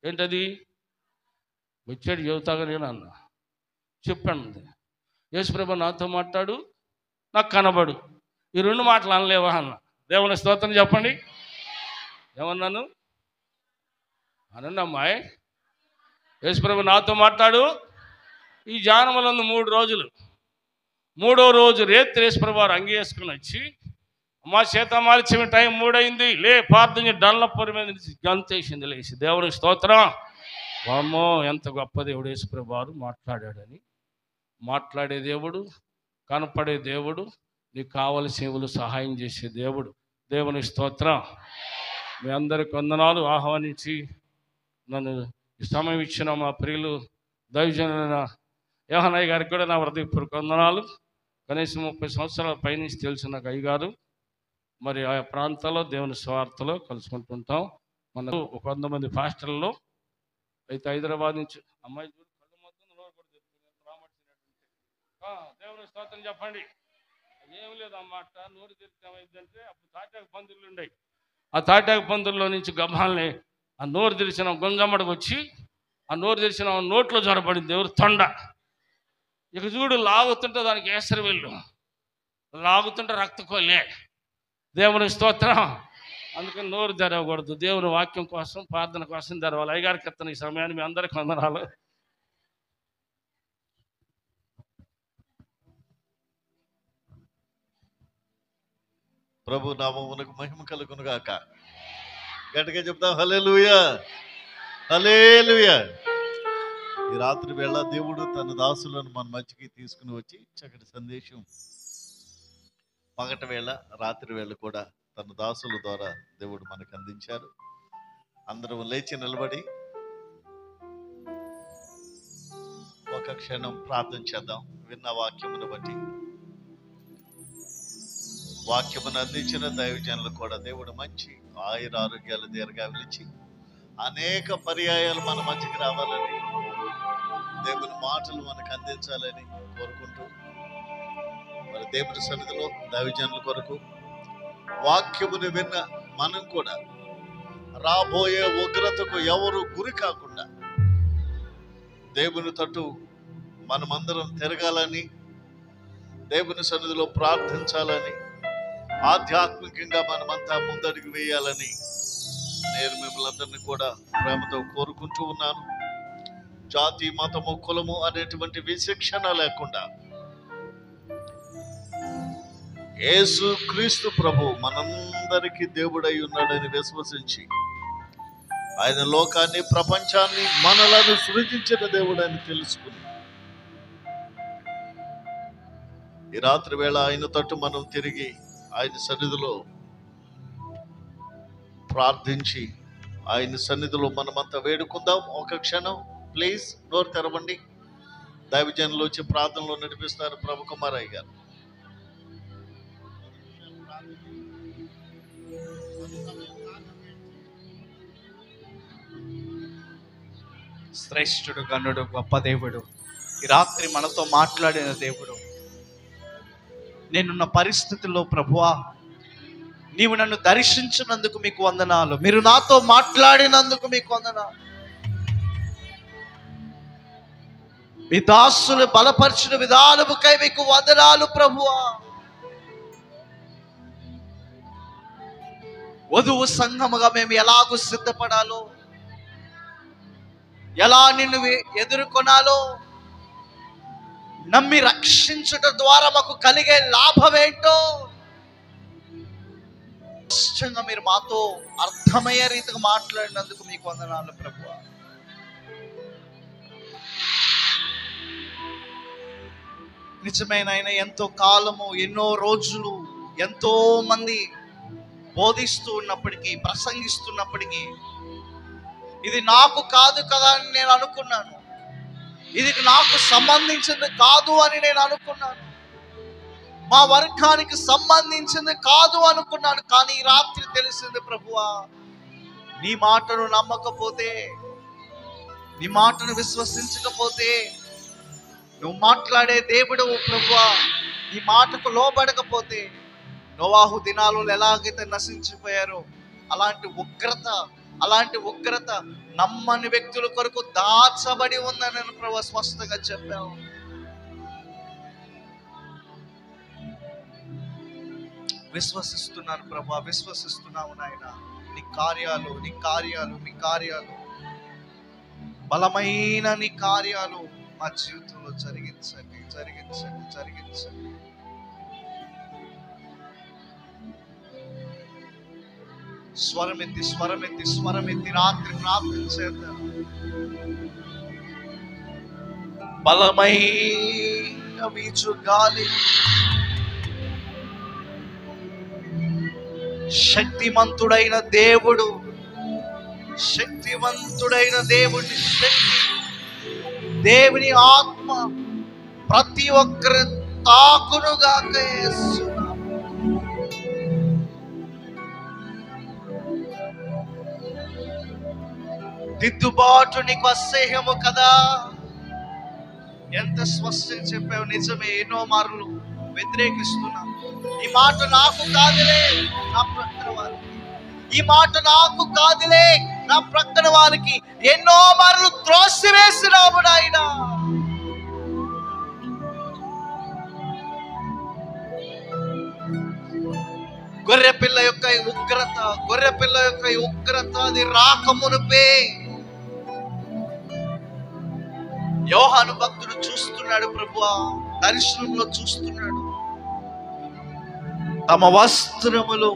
ఏంటది? వచ్చాడు చెబుతాగా నేను అన్న. చెప్పండి. యేసుప్రభు నాతో మాట్లాడు, నాకు కనబడు. ఈ రెండు మాటలు అనలేవా అన్న. దేవుని స్తోత్రం చెప్పండి. ఏమన్నాను? అనండి అమ్మాయి. యేసుప్రభు నాతో మాట్లాడు. ఈ జానములందు 3 రోజులు, 3వ రోజు రేత్రి యేసుప్రభు వారు అంగి వేసుకుని వచ్చి, అమ్మా సీతామాలిత్యం టైం 3 అయింది, లే ప్రార్థన డల్లపొరి మీద గంతేసింది లేచి. దేవుని స్తోత్రం. వామ్మో ఎంత గొప్ప దేవుడు యేసుప్రభు వారు మాట్లాడాడని. మాట్లాడే దేవుడు, కనపడే దేవుడు, నీకు కావలసిన సహాయం చేసే దేవుడు. దేవుని స్తోత్రం. మీ అందరికి వందనాలు. ఆహ్వానించి నన్ను ఈ సమయం ఇచ్చిన మా ప్రియులు దైవజనులైన యోహనయ్య గారికి కూడా నా హృదయపూర్వక వందనాలు. కనీసం 30 సంవత్సరాల పైనుంచి తెలిసిన నాకు అయ్యగారు. మరి ఆ ప్రాంతాల్లో దేవుని స్వార్థలో కలుసుకుంటుంటాం. మనకు 100 మంది పాస్టర్లలో అయితే హైదరాబాద్ నుంచి అమ్మాయి దేవుని స్తోత్రం చెప్పండి. ఏం లేదు అన్నమాట. నోరు తెరిచేమైందంటే అప్పుడు తాటాకు పందిర్లు ఉండేవి. ఆ తాటాకు పందిర్లో నుంచి గమ్మాలని ఆ నోరు తెరిచిన గొంజమ్మడికి వచ్చి ఆ నోరు తెరిచిన నోట్లో జొరబడింది ఎవరు తొండ. ఇక చూడు లాగుతుంటే దానికి ఏసరి వెళ్ళు, లాగుతుంటే రక్తకోలే. దేవుని స్తోత్రం. అందుకని నోరు తెరవకూడదు. దేవుని వాక్యం కోసం, ప్రార్థన కోసం తెరవాలి. అయ్యగారికి ఎత్తన ఈ సమయాన్ని మీ అందరికీ వందనాలు. ప్రభు నామమునకు మహిమ కలుగును గాక. గట్టిగా చెప్తాం హల్లెలూయా, హల్లెలూయా. ఈ రాత్రి వేళ దేవుడు తన దాసులను మన మధ్యకి తీసుకుని వచ్చి చక్కటి సందేశం పగటి వేళ రాత్రి వేళ కూడా తన దాసుల ద్వారా దేవుడు మనకు అందించారు. అందరం లేచి నిలబడి ఒక క్షణం ప్రార్థన చేద్దాం. విన్న వాక్యమును బట్టి వాక్యమును అందించిన దైవజనులకు కూడా దేవుడు మంచి ఆయుర ఆరోగ్యాలు దీర్ఘాయువులు ఇచ్చి అనేక పర్యాయాలు మన మధ్యకి రావాలని, దేవుని మాటలు మనకు అందించాలని కోరుకుంటూ, మరి దేవుని సన్నిధిలో దైవజనుల కొరకు వాక్యమును విన్న మనం కూడా రాబోయే ఉగ్రతకు ఎవరు గురి కాకుండా దేవుని తట్టు మనమందరం తిరగాలని, దేవుని సన్నిధిలో ప్రార్థించాలని, ఆధ్యాత్మికంగా మనమంతా ముందడుగు వేయాలని నేను మిమ్మల్ని అందరినీ కూడా ప్రేమతో కోరుకుంటూ ఉన్నాను. జాతి, మతము, కులము అనేటువంటి విశిక్షణ లేకుండా యేసు క్రీస్తు ప్రభు మనందరికీ దేవుడై ఉన్నాడని విశ్వసించి, ఆయన లోకాన్ని, ప్రపంచాన్ని, మనలను సృజించిన దేవుడని తెలుసుకుని ఈ రాత్రి వేళ ఆయన తట్టు మనం తిరిగి ఆయన సన్నిధిలో ప్రార్థించి, ఆయన సన్నిధిలో మనమంతా వేడుకుందాం. ఒక క్షణం ప్లీజ్ నోరు తెరవండి. దైవజనులు వచ్చి ప్రార్థనలో నడిపిస్తారు. ప్రభు కుమారయ్య గారు. శ్రేష్ఠుడు, గనుడు, గొప్ప దేవుడు, ఈ రాత్రి మనతో మాట్లాడిన దేవుడు, నేనున్న పరిస్థితుల్లో ప్రభువా నీవు నన్ను దర్శించినందుకు మీకు వందనాలు, మీరు నాతో మాట్లాడినందుకు మీకు వందనాలు, మీ దాసులు బలపరిచిన విధానముకై మీకు వందనాలు ప్రభువా. వధువు సంఘముగా మేము ఎలాగూ సిద్ధపడాలో, ఎలా నిన్ను ఎదుర్కొనాలో, నమ్మి రక్షించుట ద్వారా మాకు కలిగే లాభమేంటో స్పష్టంగా మీరు మాతో అర్థమయ్యే రీతిగా మాట్లాడినందుకు మీకు వందనాలు ప్రభువా. నిజమైన ఆయన ఎంతో కాలము, ఎన్నో రోజులు, ఎంతో మంది బోధిస్తూ ఉన్నప్పటికీ, ప్రసంగిస్తున్నప్పటికీ ఇది నాకు కాదు కదా అని నేను అనుకున్నాను, ఇది నాకు సంబంధించింది కాదు అని నేను అనుకున్నాను, మా వర్గానికి సంబంధించింది కాదు అనుకున్నాను. కానీ ఈ రాత్రి తెలిసింది ప్రభువా, నీ మాటను నమ్మకపోతే, నీ మాటను విశ్వసించకపోతే, నువ్వు మాట్లాడే దేవుడు ప్రభువా, నీ మాటకు లోబడకపోతే నోవాహు దినాలలో ఎలాగైతే నశించిపోయారో అలాంటి ఉగ్రత నమ్మని వ్యక్తుల కొరకు దాచబడి ఉందని నేను ప్రభు స్పష్టంగా చెప్పావు. విశ్వసిస్తున్నాను ప్రభు, విశ్వసిస్తున్నావు నాయన. నీ కార్యాలు బలమైన నీ కార్యాలు మా జీవితంలో జరిగించండి. స్వరమెత్తి రాత్రి ప్రార్థన చేద్దాం. బలమైన వీచు గాలి, శక్తివంతుడైన దేవుడి శక్తి, దేవుని ఆత్మ ప్రతి ఒక్కరి తాకునుగాక యేసు. దిద్దుబాటు నీకు అసహ్యము కదా. ఎంత స్పష్టంగా చెప్పావు. నిజమే, ఎన్నో మార్లు వ్యతిరేకిస్తున్నా. ఈ మాట నాకు కాదులే, నా ప్రక్కన వారికి, ఈ మాట నాకు కాదులే, నా ప్రక్కన వారికి ఎన్నో మార్లు త్రోసివేసినావు నాయనా. గొర్రెపిల్ల యొక్క ఉగ్రత అది రాకమునుపే యోహాను భక్తుడు చూస్తున్నాడు ప్రభువా, దర్శనంలో చూస్తున్నాడు. తమ వస్త్రములు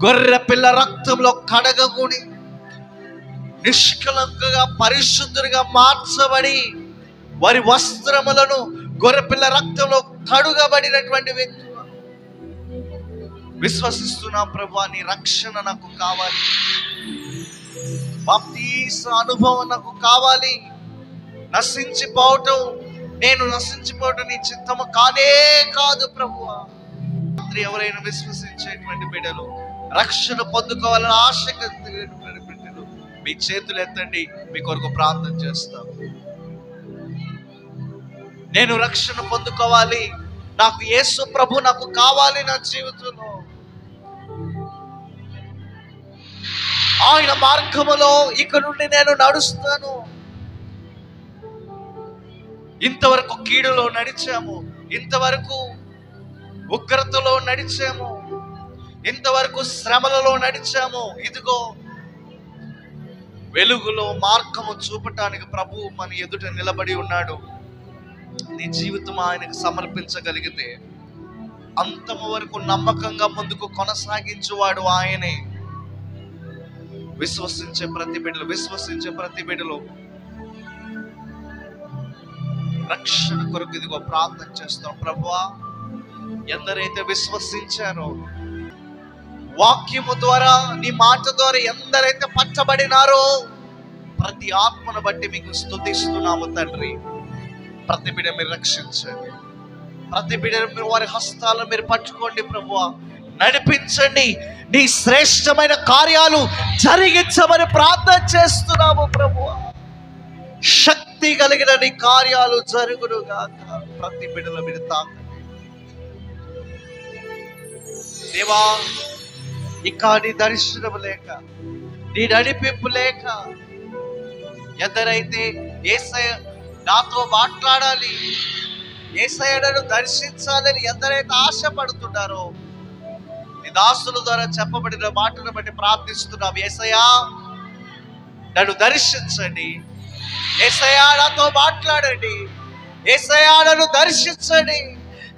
గొర్రెపిల్ల రక్తంలో కడగకుని నిష్కలంకగా పరిశుద్ధులుగా మార్చబడి, వారి వస్త్రములను గొర్రెపిల్ల రక్తంలో కడుగబడినటువంటి వ్యక్తులు విశ్వసిస్తున్నా ప్రభువా, నీ రక్షణ నాకు కావాలి, బాప్తీస అనుభవం నాకు కావాలి. నేను నశించిపోవటం నీ చిత్తము కానే కాదు ప్రభువా. రాత్రి ఎవరైనా విశ్వసించేటువంటి బిడ్డలు, రక్షణ పొందుకోవాలని ఆశ కలిగినటువంటి బిడ్డలు, మీ చేతులు ఎత్తండి, మీ కొరకు ప్రార్థన చేస్తాం. నేను రక్షణ పొందుకోవాలి, నాకు యేసు ప్రభు నాకు కావాలి నా జీవితంలో. ఆయన మార్గములో ఇక నుండి నేను నడుస్తాను. ఇంతవరకు కీడులో నడిచాము, ఇంతవరకు ఉగ్రతలో నడిచాము, ఇంతవరకు శ్రమలలో నడిచాము. ఇదిగో వెలుగులో మార్గము చూపటానికి ప్రభువు మన ఎదుట నిలబడి ఉన్నాడు. నీ జీవితం ఆయనకు సమర్పించగలిగితే అంతము వరకు నమ్మకంగా ముందుకు కొనసాగించువాడు ఆయనే. విశ్వసించే ప్రతి బిడ్డలు రక్షణ కొరకు ఇదిగో ప్రార్థన చేస్తాం. ప్రభువా, ఎందరైతే విశ్వసించారో, వాక్యము ద్వారా నీ మాట ద్వారా ఎందరైతే పట్టబడినారో, ప్రతి ఆత్మను బట్టి మీకు స్తుతిస్తున్నాము తండ్రి. ప్రతి బిడ్డ మీరు రక్షించండి, ప్రతి బిడ్డ మీరు వారి హస్తాలను మీరు పట్టుకోండి ప్రభువా, నడిపించండి, నీ శ్రేష్టమైన కార్యాలు జరిగించమని ప్రార్థన చేస్తున్నాము ప్రభువా. శక్తి కలిగిన నీ కార్యాలు జరుగును గాక. ప్రతి బిడ్డల మీద తాకండి దేవా. ఇక నీ దర్శనం లేక, నీ నడిపింపు లేక, ఎందరైతే యేసయ్య నాతో మాట్లాడాలి, యేసయ్యను దర్శించాలని ఎందరైతే ఆశపడుతున్నారో, నీ దాసుల ద్వారా చెప్పబడిన మాటను బట్టి ప్రార్థిస్తున్నాం. యేసయ్యా, నన్ను దర్శించండి, యేసయ్యా నాతో మాట్లాడండి, యేసయ్యా నన్ను దర్శించండి,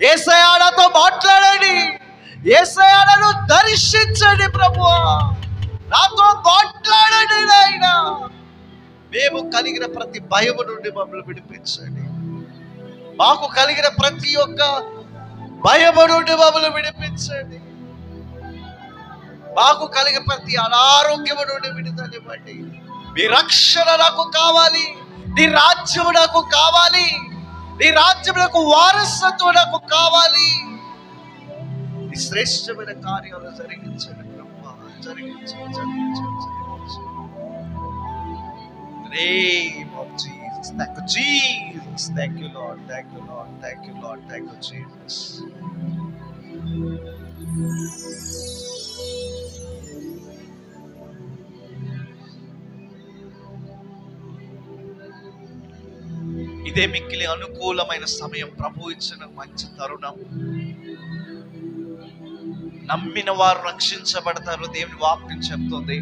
యేసయ్యా నాతో మాట్లాడండి, యేసయ్యా నన్ను దర్శించండి ప్రభువా, నాతో మాట్లాడండి నాయనా. మేము కలిగిన ప్రతి భయము నుండి మమ్మల్ని విడిపించండి, మాకు కలిగిన ప్రతి ఒక్క భయము నుండి మమ్మల్ని విడిపించండి, మాకు కలిగే ప్రతి అనారోగ్యము నుండి విడుదలనివ్వండి. మీ రక్షణ నాకు కావాలి, నీ రాజ్యము నాకు కావాలి, నీ రాజ్యం నాకు వారసత్వం నాకు కావాలి. నీ శ్రేష్టమైన కార్యాలు జరిగించండి ప్రభువా, జరిగించండి. Name of Jesus. Thank you, Jesus. Thank you, Lord. Thank you, Lord. Thank you, Lord. Thank you, Jesus. ఇదే మిక్కిలి అనుకూలమైన సమయం, ప్రభు ఇచ్చిన మంచి తరుణం. నమ్మిన వారు రక్షించబడతారు, దేవుని వాక్యం చెప్తుంది.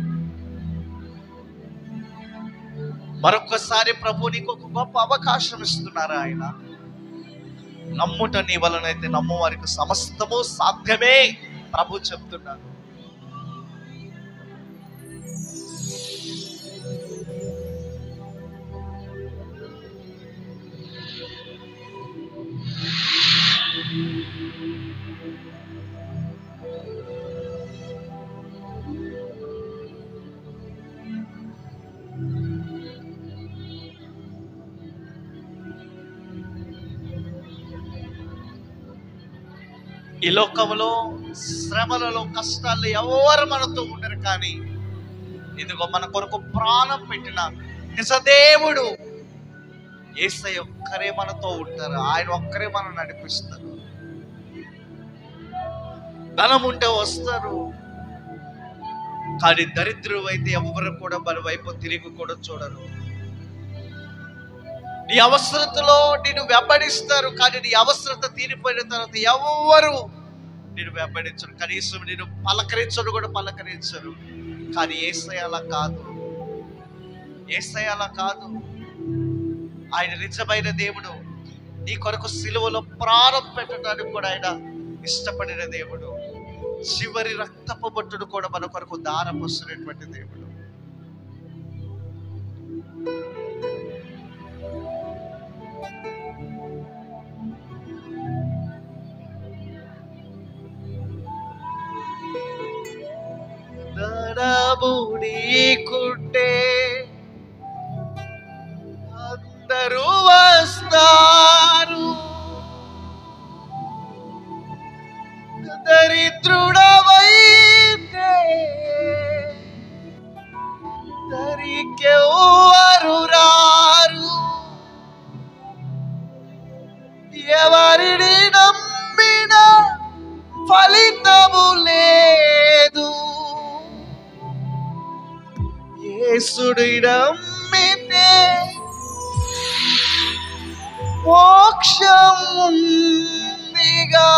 మరొకసారి ప్రభు నీకు ఒక గొప్ప అవకాశం ఇస్తున్నారు ఆయన. నమ్ముట నీ వలనైతే నమ్ము వారికి సమస్తము సాధ్యమే ప్రభు చెప్తున్నారు. ఈ లోకంలో శ్రమలలో కష్టాల్లో ఎవరు మనతో ఉండరు, కానీ ఇదిగో మన కొరకు ప్రాణం పెట్టిన నిజదేవుడు యేసయ్య ఒక్కరే మనతో ఉంటారు, ఆయన ఒక్కరే మనం నడిపిస్తారు. ధనం ఉంటే వస్తారు, కానీ దరిద్రులు అయితే ఎవరు కూడా మన వైపు తిరిగి కూడా చూడరు. నీ అవసరతలో నిన్ను వెంబడిస్తారు, కానీ నీ అవసరత తీరిపోయిన తర్వాత ఎవరు నిన్ను వెంబడించరు, కనీసం నిన్ను పలకరించరు కూడా పలకరించరు. కానీ యేసయ్య అలా కాదు, యేసయ్య అలా కాదు. ఆయన నిజమైన దేవుడు. నీ కొరకు సిలువలో ప్రాణం పెట్టడానికి కూడా ఆయన ఇష్టపడిన దేవుడు. చివరి రక్తపు బొట్టును కూడా మన కొరకు దారపోస్తున్నటువంటి దేవుడు. కుంటే అందరూ వస్తారు, యేసుని నమ్మితే మోక్షం ఉందిగా,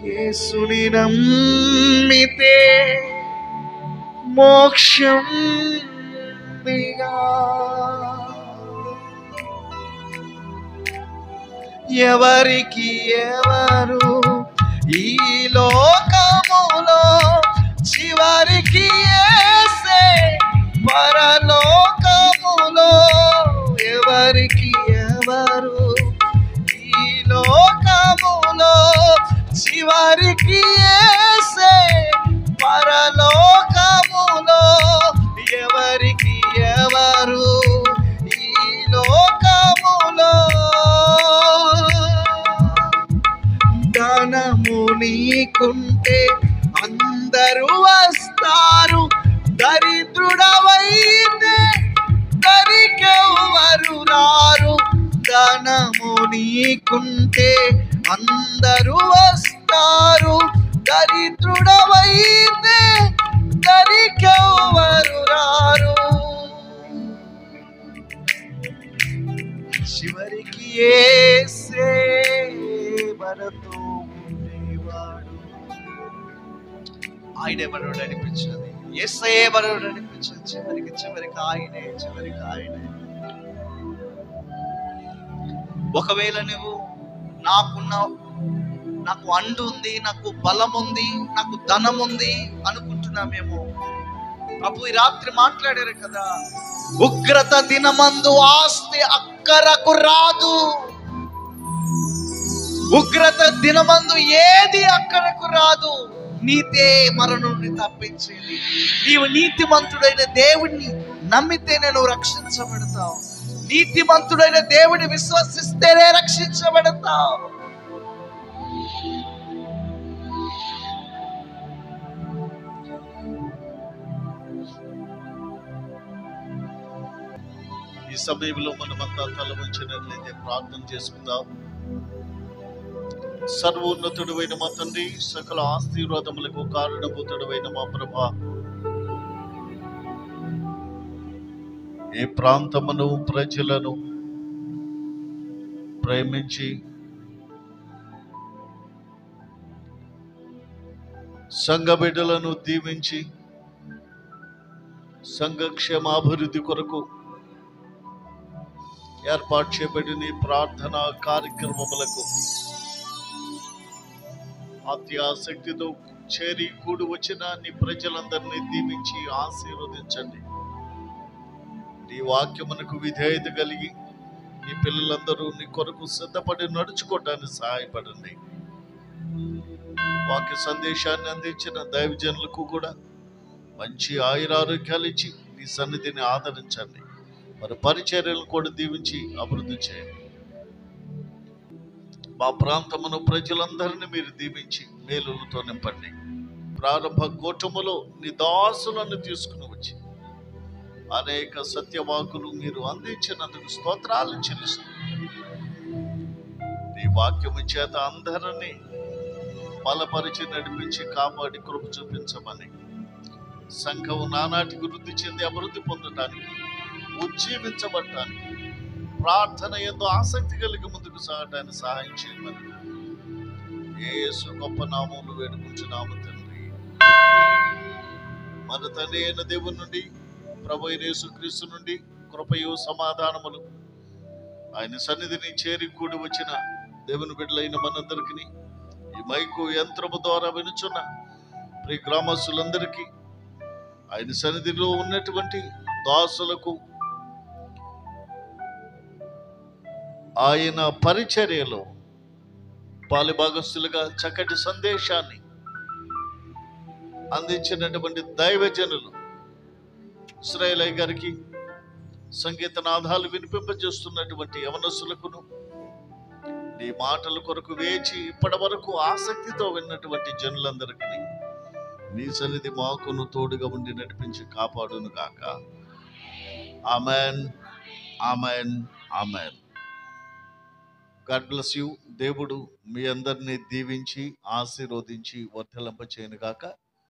యేసుని నమ్మితే మోక్షం ఉందిగా. ఎవరికి ఎవరు ఈ లోకములో చివరికి యేసే పరలోకములో, ఎవరికి ఎవరు ఈ లోకములో చివరికి యేసే పరలోకములో, ఎవరికి ఎవరు ఈ లోకములో. ధనము నీకుంటే అందరూ వస్తారు, దరిద్రుడవైతే దరికెవ్వరు రారు. ధనము నీకుంటే అందరూ వస్తారు, దరిద్రుడవైతే దరికెవ్వరు రారు. చివరికి యేసే మనతో ఉండేవాడు. ఆయనే మనోడు అనిపించదు, యేసే మనోడు అనిపించదు. చివరికి ఆయనే. ఒకవేళ నువ్వు నాకు అండు ఉంది, నాకు బలం ఉంది, నాకు ధనం ఉంది అనుకుంటున్నామేమో. ప్రభు ఈ రాత్రి మాట్లాడారు కదా, ఉగ్రత దినమందు ఆస్తి అక్కరకు రాదు. ఉగ్రత దినమందు ఏది అక్కరకు రాదు. నీతే మరణుని తప్పించేది. నీవు నీతిమంతుడైన దేవుణ్ణి నమ్మితేనే నువ్వు రక్షించబడతావు. నీతిమంతుడైన దేవుని విశ్వసిస్తేనే రక్షించబడతావు. ఈ సమయంలో మనమంతా తల వంచినట్లయితే ప్రార్థన చేసుకుందాం. సర్వోన్నతుడైన మా తండ్రి, సకల ఆశీర్వాదములకు కారణభూతుడైన మా ప్రభా, ఈ ప్రాంతమును ప్రజలను ప్రేమించి సంఘ బిడ్డలను దీవించి సంఘ క్షేమాభివృద్ధి కొరకు ఏర్పాటు చేయబడిన ఈ ప్రార్థనా కార్యక్రమములకు అత్యాసక్తితో చేరి కూడి వచ్చిన నీ ప్రజలందరినీ దీవించి ఆశీర్వదించండి. నీ వాక్యమునకు విధేయత కలిగి నీ పిల్లలందరూ నీ కొరకు సిద్ధపడి నడుచుకోవటానికి సహాయపడండి. వాక్య సందేశాన్ని అందించిన దైవజనులకు కూడా మంచి ఆయురారోగ్యాలు ఇచ్చి నీ సన్నిధిని ఆదరించండి. మరి పరిచర్యలను కూడా దీవించి అభివృద్ధి చేయండి. మా ప్రాంతమును ప్రజలందరినీ మీరు దీవించి మేలులతో నింపండి. ప్రారంభ కూటములో నీ దాసులను తీసుకుని వచ్చి అనేక సత్యవాకులు మీరు అందించినందుకు స్తోత్రాలు చెల్లిస్తూ నీ వాక్యము చేత అందరినీ బలపరిచి నడిపించి కాపాడి కృప చూపించమని, సంఘము నానాటికి వృద్ధి చెంది అభివృద్ధి పొందటానికి, ఉజ్జీవించబడటానికి, ప్రార్థన ఎంతో ఆసక్తి కలిగి ముందుకు సాగటానికి సహాయం చేయమని యేసు గొప్ప నామములో వేడుకుంటున్నాము తండ్రి. మన తండ్రి అయిన దేవుని నుండి, ప్రభు అయిన యేసుక్రీస్తు నుండి కృపయు సమాధానములు ఆయన సన్నిధిని చేరి కూడి వచ్చిన దేవుని బిడ్డలైన మనందరికీ, ఈ మైకు యంత్రము ద్వారా వినుచున్న ప్రియ గ్రామస్తులందరికీ, ఆయన సన్నిధిలో ఉన్నటువంటి దాసులకు, ఆయన పరిచర్యలో పాలుభాగస్తులుగా చక్కటి సందేశాన్ని అందించినటువంటి దైవజనులు ఇశ్రాయేలయ్య గారికి, సంగీత నాదాలు వినిపింపజేస్తున్నటువంటి యవనస్తులకును, నీ మాటల కొరకు వేచి ఇప్పటి వరకు ఆసక్తితో విన్నటువంటి జనులందరికీ నీ సన్నిధి మాకును తోడుగా ఉండి నడిపించి కాపాడును గాక. Amen, amen, amen. God bless you. దేవుడు మీ అందరినీ దీవించి ఆశీర్వదించి వర్ధలింప చేయను గాక.